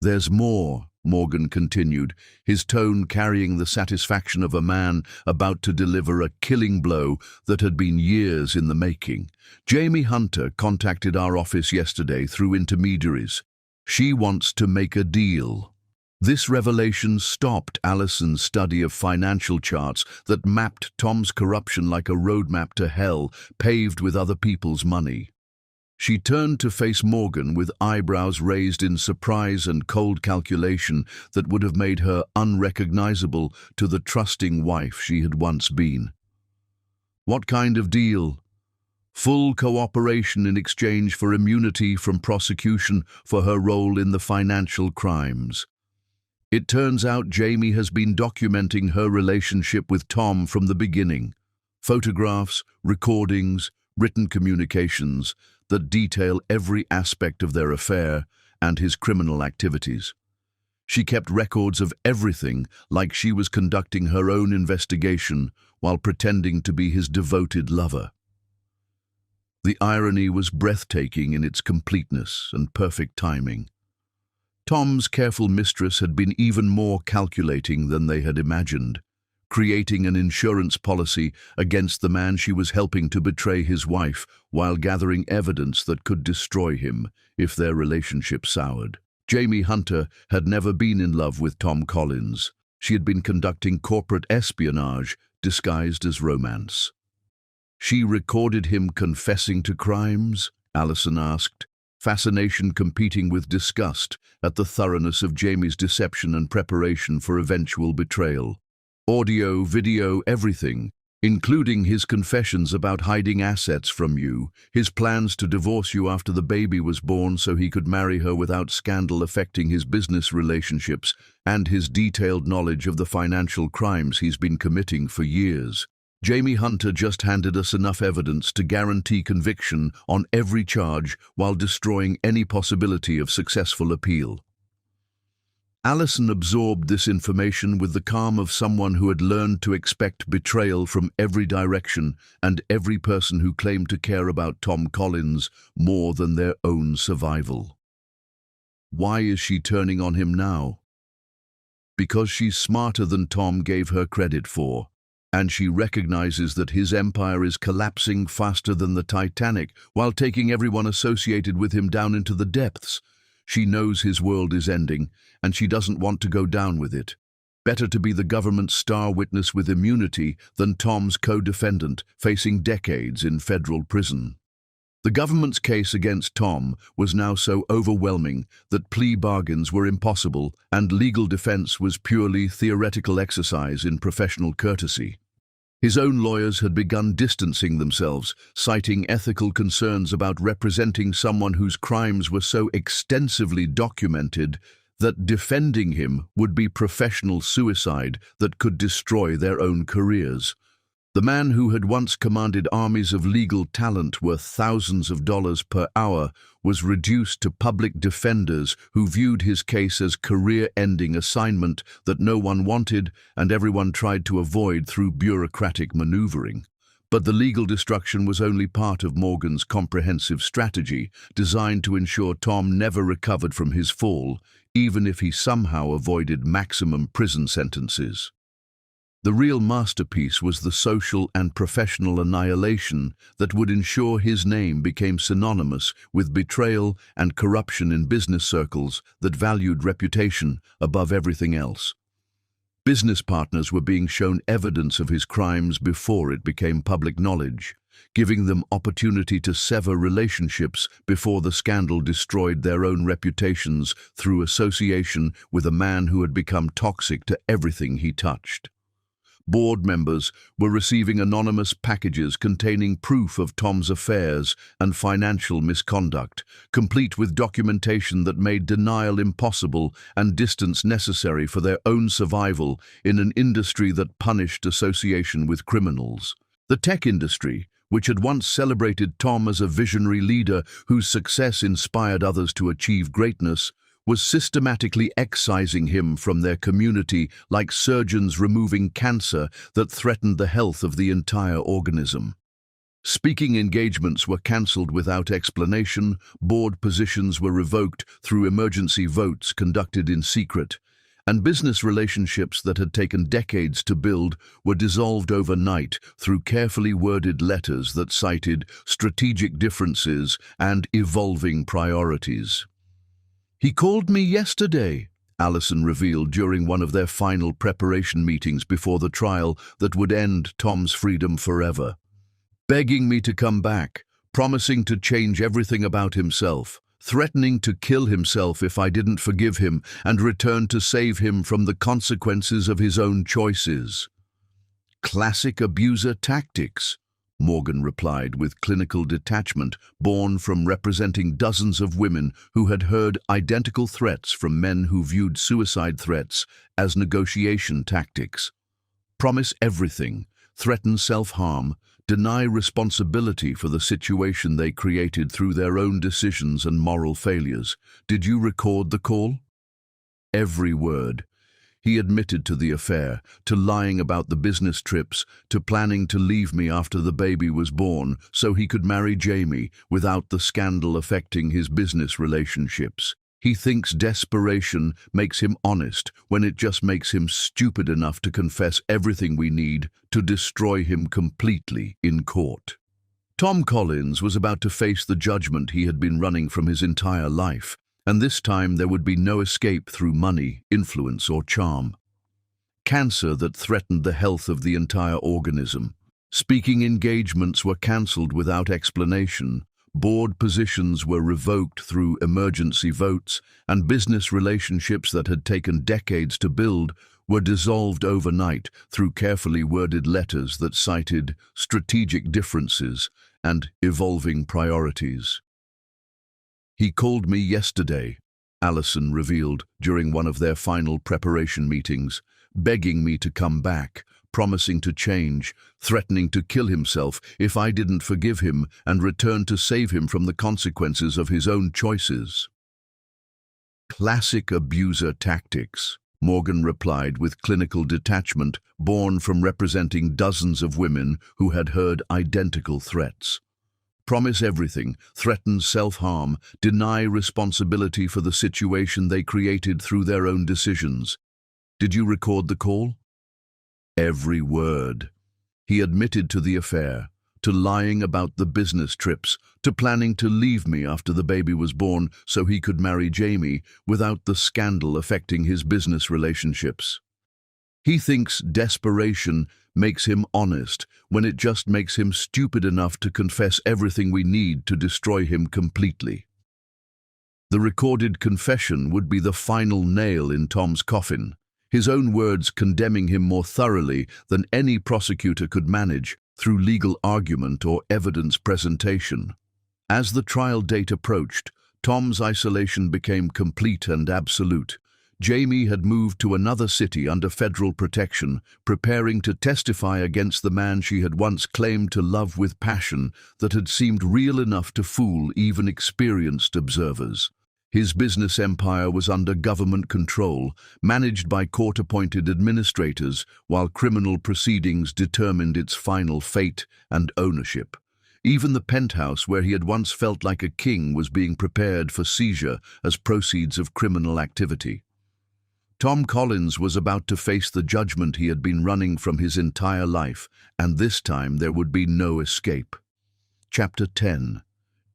Speaker 1: "There's more," Morgan continued, his tone carrying the satisfaction of a man about to deliver a killing blow that had been years in the making. "Jamie Hunter contacted our office yesterday through intermediaries. She wants to make a deal." This revelation stopped Allison's study of financial charts that mapped Tom's corruption like a roadmap to hell, paved with other people's money. She turned to face Morgan with eyebrows raised in surprise and cold calculation that would have made her unrecognizable to the trusting wife she had once been. "What kind of deal?" "Full cooperation in exchange for immunity from prosecution for her role in the financial crimes." It turns out Jamie has been documenting her relationship with Tom from the beginning. Photographs, recordings, written communications that detail every aspect of their affair and his criminal activities. She kept records of everything like she was conducting her own investigation while pretending to be his devoted lover. The irony was breathtaking in its completeness and perfect timing. Tom's careful mistress had been even more calculating than they had imagined, creating an insurance policy against the man she was helping to betray his wife while gathering evidence that could destroy him if their relationship soured. Jamie Hunter had never been in love with Tom Collins. She had been conducting corporate espionage disguised as romance. "She recorded him confessing to crimes?" Allison asked, fascination competing with disgust at the thoroughness of Jamie's deception and preparation for eventual betrayal. "Audio, video, everything, including his confessions about hiding assets from you, his plans to divorce you after the baby was born so he could marry her without scandal affecting his business relationships, and his detailed knowledge of the financial crimes he's been committing for years. Jamie Hunter just handed us enough evidence to guarantee conviction on every charge while destroying any possibility of successful appeal." Allison absorbed this information with the calm of someone who had learned to expect betrayal from every direction and every person who claimed to care about Tom Collins more than their own survival. Why is she turning on him now? Because she's smarter than Tom gave her credit for, and she recognizes that his empire is collapsing faster than the Titanic while taking everyone associated with him down into the depths. She knows his world is ending, and she doesn't want to go down with it. Better to be the government's star witness with immunity than Tom's co-defendant facing decades in federal prison. The government's case against Tom was now so overwhelming that plea bargains were impossible and legal defense was purely theoretical exercise in professional courtesy. His own lawyers had begun distancing themselves, citing ethical concerns about representing someone whose crimes were so extensively documented that defending him would be professional suicide that could destroy their own careers. The man who had once commanded armies of legal talent worth thousands of dollars per hour was reduced to public defenders who viewed his case as career-ending assignment that no one wanted and everyone tried to avoid through bureaucratic maneuvering. But the legal destruction was only part of Morgan's comprehensive strategy, designed to ensure Tom never recovered from his fall, even if he somehow avoided maximum prison sentences. The real masterpiece was the social and professional annihilation that would ensure his name became synonymous with betrayal and corruption in business circles that valued reputation above everything else. Business partners were being shown evidence of his crimes before it became public knowledge, giving them opportunity to sever relationships before the scandal destroyed their own reputations through association with a man who had become toxic to everything he touched. Board members were receiving anonymous packages containing proof of Tom's affairs and financial misconduct, complete with documentation that made denial impossible and distance necessary for their own survival in an industry that punished association with criminals. The tech industry, which had once celebrated Tom as a visionary leader whose success inspired others to achieve greatness, was systematically excising him from their community like surgeons removing cancer that threatened the health of the entire organism. Speaking engagements were cancelled without explanation, board positions were revoked through emergency votes conducted in secret, and business relationships that had taken decades to build were dissolved overnight through carefully worded letters that cited strategic differences and evolving priorities. "He called me yesterday," Allison revealed during one of their final preparation meetings before the trial that would end Tom's freedom forever. "Begging me to come back, promising to change everything about himself, threatening to kill himself if I didn't forgive him and return to save him from the consequences of his own choices." "Classic abuser tactics," Morgan replied with clinical detachment born from representing dozens of women who had heard identical threats from men who viewed suicide threats as negotiation tactics. Promise everything, threaten self-harm, deny responsibility for the situation they created through their own decisions and moral failures. Did you record the call? Every word. He admitted to the affair, to lying about the business trips, to planning to leave me after the baby was born so he could marry Jamie without the scandal affecting his business relationships. He thinks desperation makes him honest when it just makes him stupid enough to confess everything we need to destroy him completely in court. Tom Collins was about to face the judgment he had been running from his entire life, and this time there would be no escape through money, influence, or charm. Cancer that threatened the health of the entire organism. Speaking engagements were cancelled without explanation. Board positions were revoked through emergency votes, and business relationships that had taken decades to build were dissolved overnight through carefully worded letters that cited strategic differences and evolving priorities. "He called me yesterday," Allison revealed during one of their final preparation meetings, begging me to come back, promising to change, threatening to kill himself if I didn't forgive him and return to save him from the consequences of his own choices. "Classic abuser tactics," Morgan replied with clinical detachment born from representing dozens of women who had heard identical threats. Promise everything, threaten self-harm, deny responsibility for the situation they created through their own decisions. Did you record the call? Every word. He admitted to the affair, to lying about the business trips, to planning to leave me after the baby was born so he could marry Jamie without the scandal affecting his business relationships. He thinks desperation makes him honest when it just makes him stupid enough to confess everything we need to destroy him completely. The recorded confession would be the final nail in Tom's coffin, his own words condemning him more thoroughly than any prosecutor could manage through legal argument or evidence presentation. As the trial date approached, Tom's isolation became complete and absolute. Jamie had moved to another city under federal protection, preparing to testify against the man she had once claimed to love with passion that had seemed real enough to fool even experienced observers. His business empire was under government control, managed by court-appointed administrators, while criminal proceedings determined its final fate and ownership. Even the penthouse where he had once felt like a king was being prepared for seizure as proceeds of criminal activity. Tom Collins was about to face the judgment he had been running from his entire life, and this time there would be no escape. Chapter 10.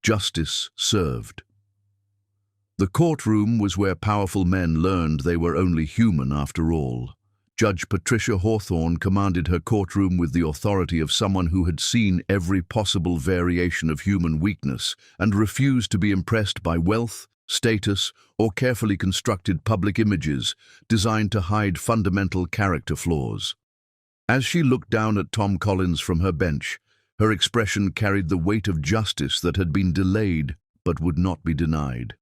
Speaker 1: Justice Served. The courtroom was where powerful men learned they were only human after all. Judge Patricia Hawthorne commanded her courtroom with the authority of someone who had seen every possible variation of human weakness and refused to be impressed by wealth, status, or carefully constructed public images designed to hide fundamental character flaws. As she looked down at Tom Collins from her bench, her expression carried the weight of justice that had been delayed but would not be denied.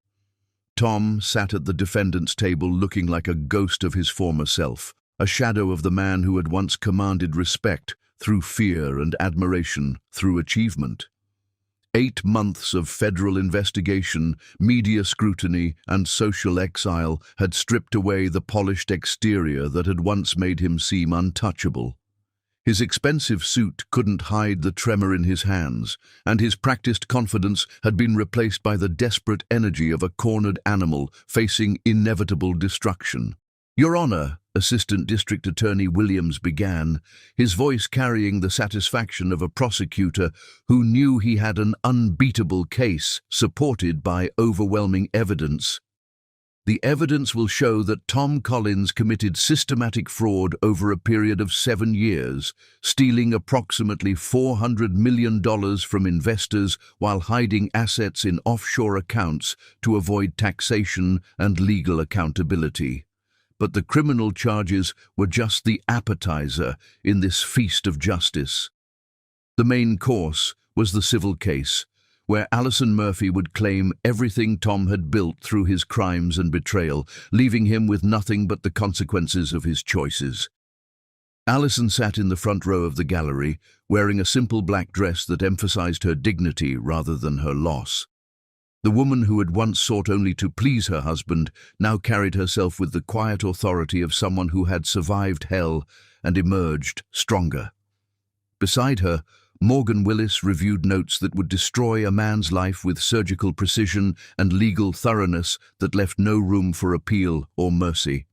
Speaker 1: Tom sat at the defendant's table looking like a ghost of his former self, a shadow of the man who had once commanded respect through fear and admiration through achievement. 8 months of federal investigation, media scrutiny, and social exile had stripped away the polished exterior that had once made him seem untouchable. His expensive suit couldn't hide the tremor in his hands, and his practiced confidence had been replaced by the desperate energy of a cornered animal facing inevitable destruction. "Your Honor," Assistant District Attorney Williams began, his voice carrying the satisfaction of a prosecutor who knew he had an unbeatable case supported by overwhelming evidence. "The evidence will show that Tom Collins committed systematic fraud over a period of 7 years, stealing approximately $400 million from investors while hiding assets in offshore accounts to avoid taxation and legal accountability. But the criminal charges were just the appetizer in this feast of justice. The main course was the civil case, where Alison Murphy would claim everything Tom had built through his crimes and betrayal, leaving him with nothing but the consequences of his choices. Alison sat in the front row of the gallery, wearing a simple black dress that emphasized her dignity rather than her loss. The woman who had once sought only to please her husband now carried herself with the quiet authority of someone who had survived hell and emerged stronger. Beside her, Morgan Willis reviewed notes that would destroy a man's life with surgical precision and legal thoroughness that left no room for appeal or mercy.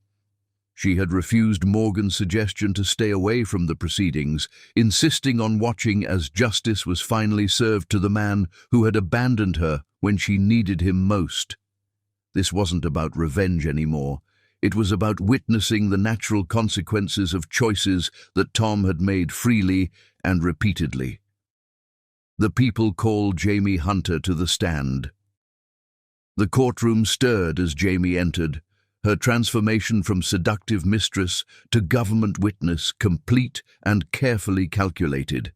Speaker 1: She had refused Morgan's suggestion to stay away from the proceedings, insisting on watching as justice was finally served to the man who had abandoned her when she needed him most. This wasn't about revenge anymore. It was about witnessing the natural consequences of choices that Tom had made freely and repeatedly. The people called Jamie Hunter to the stand. The courtroom stirred as Jamie entered, her transformation from seductive mistress to government witness complete and carefully calculated.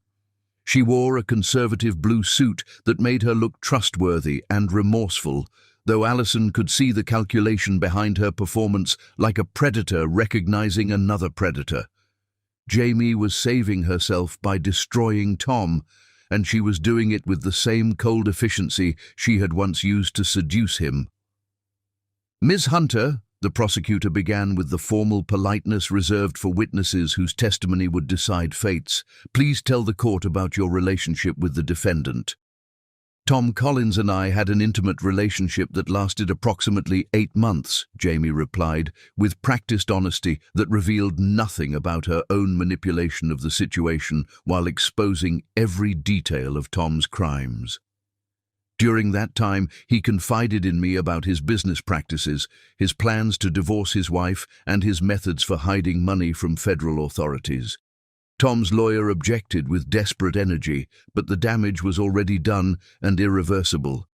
Speaker 1: She wore a conservative blue suit that made her look trustworthy and remorseful, though Allison could see the calculation behind her performance like a predator recognizing another predator. Jamie was saving herself by destroying Tom, and she was doing it with the same cold efficiency she had once used to seduce him. "Ms. Hunter," the prosecutor began with the formal politeness reserved for witnesses whose testimony would decide fates, "please tell the court about your relationship with the defendant." "Tom Collins and I had an intimate relationship that lasted approximately 8 months, Jamie replied, with practiced honesty that revealed nothing about her own manipulation of the situation while exposing every detail of Tom's crimes. "During that time, he confided in me about his business practices, his plans to divorce his wife, and his methods for hiding money from federal authorities." Tom's lawyer objected with desperate energy, but the damage was already done and irreversible.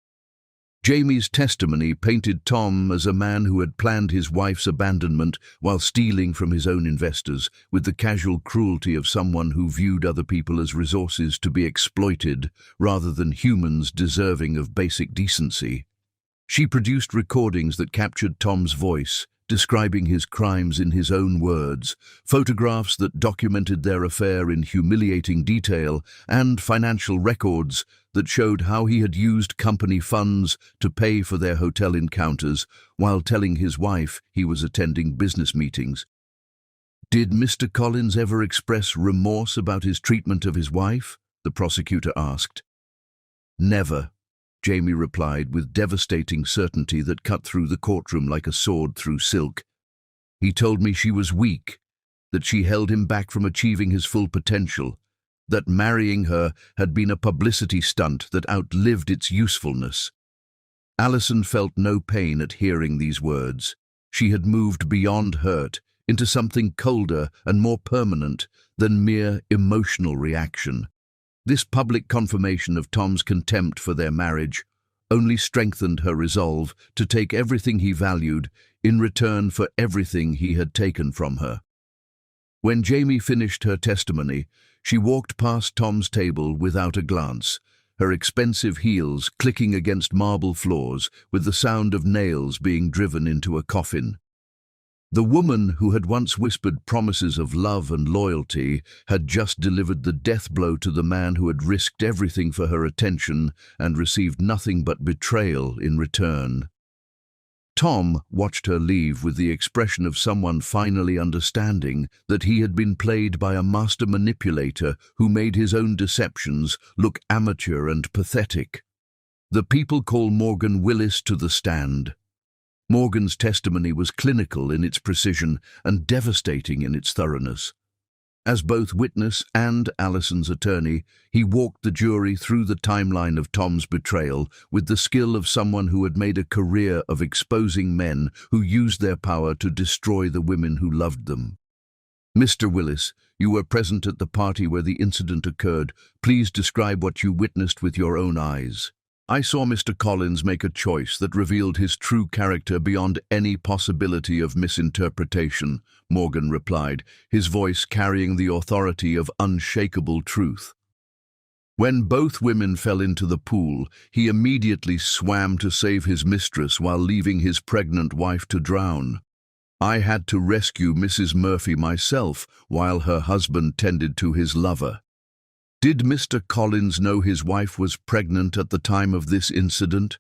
Speaker 1: Jamie's testimony painted Tom as a man who had planned his wife's abandonment while stealing from his own investors, with the casual cruelty of someone who viewed other people as resources to be exploited rather than humans deserving of basic decency. She produced recordings that captured Tom's voice, describing his crimes in his own words, photographs that documented their affair in humiliating detail, and financial records that showed how he had used company funds to pay for their hotel encounters while telling his wife he was attending business meetings. "Did Mr. Collins ever express remorse about his treatment of his wife?" the prosecutor asked. "Never," Jamie replied with devastating certainty that cut through the courtroom like a sword through silk. "He told me she was weak, that she held him back from achieving his full potential, that marrying her had been a publicity stunt that outlived its usefulness." Allison felt no pain at hearing these words. She had moved beyond hurt into something colder and more permanent than mere emotional reaction. This public confirmation of Tom's contempt for their marriage only strengthened her resolve to take everything he valued in return for everything he had taken from her. When Jamie finished her testimony, she walked past Tom's table without a glance, her expensive heels clicking against marble floors with the sound of nails being driven into a coffin. The woman who had once whispered promises of love and loyalty had just delivered the death blow to the man who had risked everything for her attention and received nothing but betrayal in return. Tom watched her leave with the expression of someone finally understanding that he had been played by a master manipulator who made his own deceptions look amateur and pathetic. The people call Morgan Willis to the stand. Morgan's testimony was clinical in its precision and devastating in its thoroughness. As both witness and Allison's attorney, he walked the jury through the timeline of Tom's betrayal with the skill of someone who had made a career of exposing men who used their power to destroy the women who loved them. "Mr. Willis, you were present at the party where the incident occurred. Please describe what you witnessed with your own eyes." "I saw Mr. Collins make a choice that revealed his true character beyond any possibility of misinterpretation," Morgan replied, his voice carrying the authority of unshakable truth. "When both women fell into the pool, he immediately swam to save his mistress while leaving his pregnant wife to drown. I had to rescue Mrs. Murphy myself while her husband tended to his lover." "Did Mr. Collins know his wife was pregnant at the time of this incident?"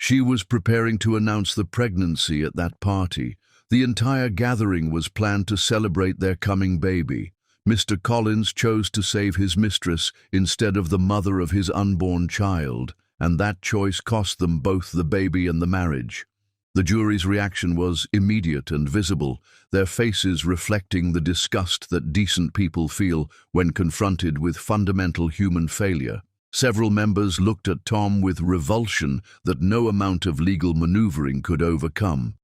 Speaker 1: She was preparing to announce the pregnancy at that party. The entire gathering was planned to celebrate their coming baby. Mr. Collins chose to save his mistress instead of the mother of his unborn child, and that choice cost them both the baby and the marriage. The jury's reaction was immediate and visible, their faces reflecting the disgust that decent people feel when confronted with fundamental human failure. Several members looked at Tom with revulsion that no amount of legal maneuvering could overcome.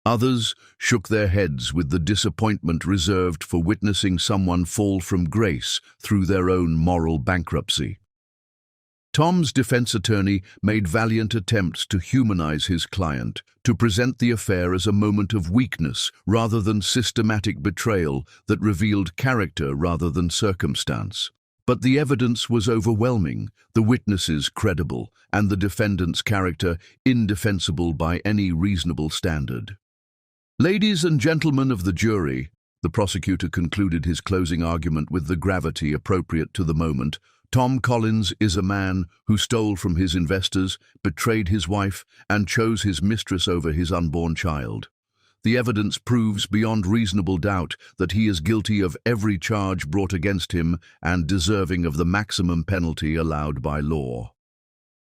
Speaker 1: Others shook their heads with the disappointment reserved for witnessing someone fall from grace through their own moral bankruptcy. Tom's defense attorney made valiant attempts to humanize his client, to present the affair as a moment of weakness rather than systematic betrayal that revealed character rather than circumstance. But the evidence was overwhelming, the witnesses credible, and the defendant's character indefensible by any reasonable standard. "Ladies and gentlemen of the jury," the prosecutor concluded his closing argument with the gravity appropriate to the moment, "Tom Collins is a man who stole from his investors, betrayed his wife, and chose his mistress over his unborn child. The evidence proves beyond reasonable doubt that he is guilty of every charge brought against him and deserving of the maximum penalty allowed by law."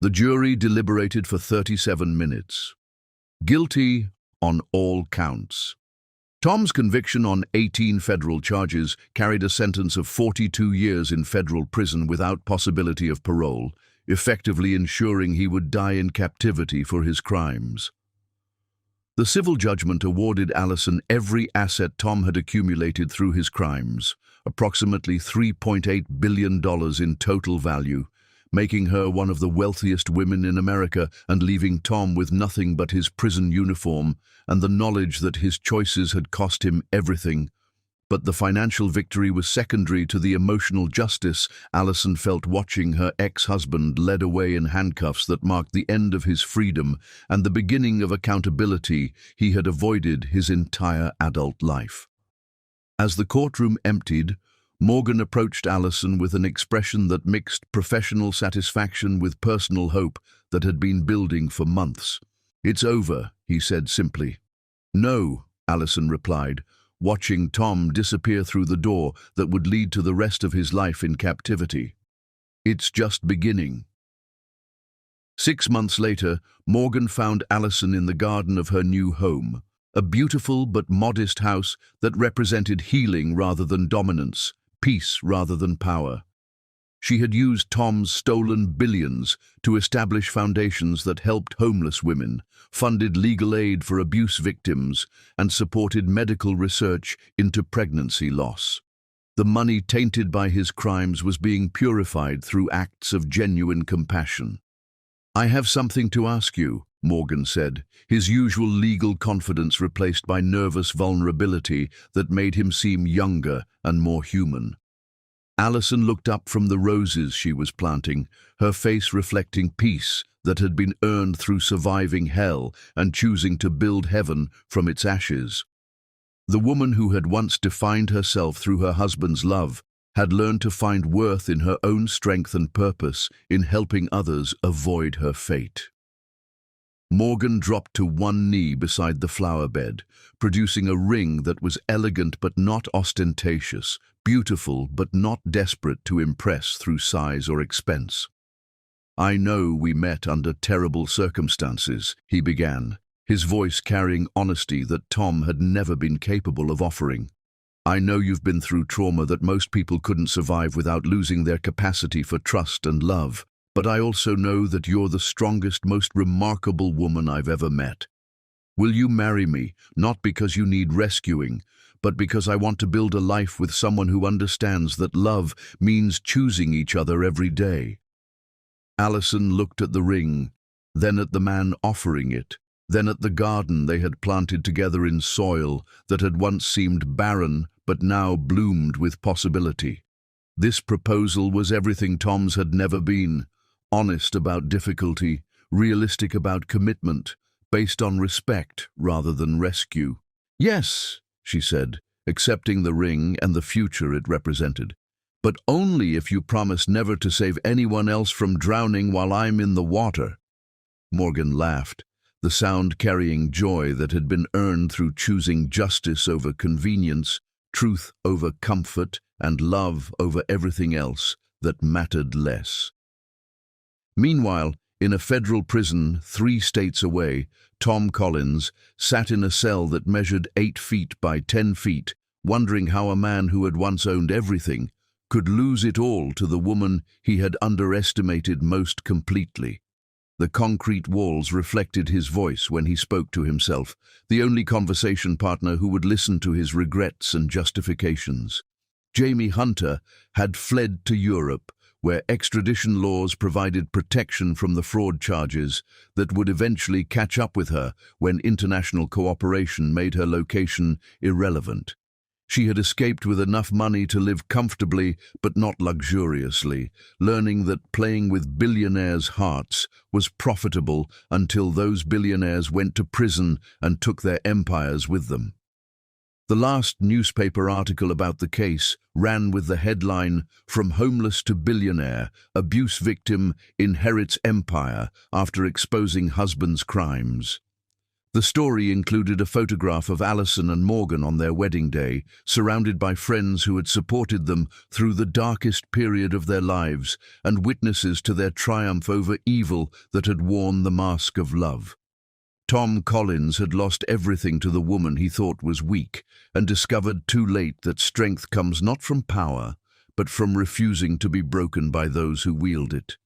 Speaker 1: The jury deliberated for 37 minutes. Guilty on all counts. Tom's conviction on 18 federal charges carried a sentence of 42 years in federal prison without possibility of parole, effectively ensuring he would die in captivity for his crimes. The civil judgment awarded Allison every asset Tom had accumulated through his crimes, approximately $3.8 billion in total value, making her one of the wealthiest women in America and leaving Tom with nothing but his prison uniform and the knowledge that his choices had cost him everything. But the financial victory was secondary to the emotional justice Allison felt watching her ex-husband led away in handcuffs that marked the end of his freedom and the beginning of accountability he had avoided his entire adult life. As the courtroom emptied, Morgan approached Allison with an expression that mixed professional satisfaction with personal hope that had been building for months. "It's over," he said simply. "No," Allison replied, watching Tom disappear through the door that would lead to the rest of his life in captivity. "It's just beginning." 6 months later, Morgan found Allison in the garden of her new home, a beautiful but modest house that represented healing rather than dominance, peace rather than power. She had used Tom's stolen billions to establish foundations that helped homeless women, funded legal aid for abuse victims, and supported medical research into pregnancy loss. The money tainted by his crimes was being purified through acts of genuine compassion. "I have something to ask you," Morgan said, his usual legal confidence replaced by nervous vulnerability that made him seem younger and more human. Allison looked up from the roses she was planting, her face reflecting peace that had been earned through surviving hell and choosing to build heaven from its ashes. The woman who had once defined herself through her husband's love had learned to find worth in her own strength and purpose in helping others avoid her fate. Morgan dropped to one knee beside the flower bed, producing a ring that was elegant but not ostentatious, beautiful but not desperate to impress through size or expense. "I know we met under terrible circumstances," he began, his voice carrying honesty that Tom had never been capable of offering. "I know you've been through trauma that most people couldn't survive without losing their capacity for trust and love. But I also know that you're the strongest, most remarkable woman I've ever met. Will you marry me, not because you need rescuing, but because I want to build a life with someone who understands that love means choosing each other every day?" Allison looked at the ring, then at the man offering it, then at the garden they had planted together in soil that had once seemed barren but now bloomed with possibility. This proposal was everything Tom's had never been. Honest about difficulty, realistic about commitment, based on respect rather than rescue. "Yes," she said, accepting the ring and the future it represented. "But only if you promise never to save anyone else from drowning while I'm in the water." Morgan laughed, the sound carrying joy that had been earned through choosing justice over convenience, truth over comfort, and love over everything else that mattered less. Meanwhile, in a federal prison 3 states away, Tom Collins sat in a cell that measured 8 feet by 10 feet, wondering how a man who had once owned everything could lose it all to the woman he had underestimated most completely. The concrete walls reflected his voice when he spoke to himself, the only conversation partner who would listen to his regrets and justifications. Jamie Hunter had fled to Europe, where extradition laws provided protection from the fraud charges that would eventually catch up with her when international cooperation made her location irrelevant. She had escaped with enough money to live comfortably but not luxuriously, learning that playing with billionaires' hearts was profitable until those billionaires went to prison and took their empires with them. The last newspaper article about the case ran with the headline, "From Homeless to Billionaire, Abuse Victim Inherits Empire After Exposing Husband's Crimes." The story included a photograph of Allison and Morgan on their wedding day, surrounded by friends who had supported them through the darkest period of their lives and witnesses to their triumph over evil that had worn the mask of love. Tom Collins had lost everything to the woman he thought was weak and discovered too late that strength comes not from power, but from refusing to be broken by those who wield it.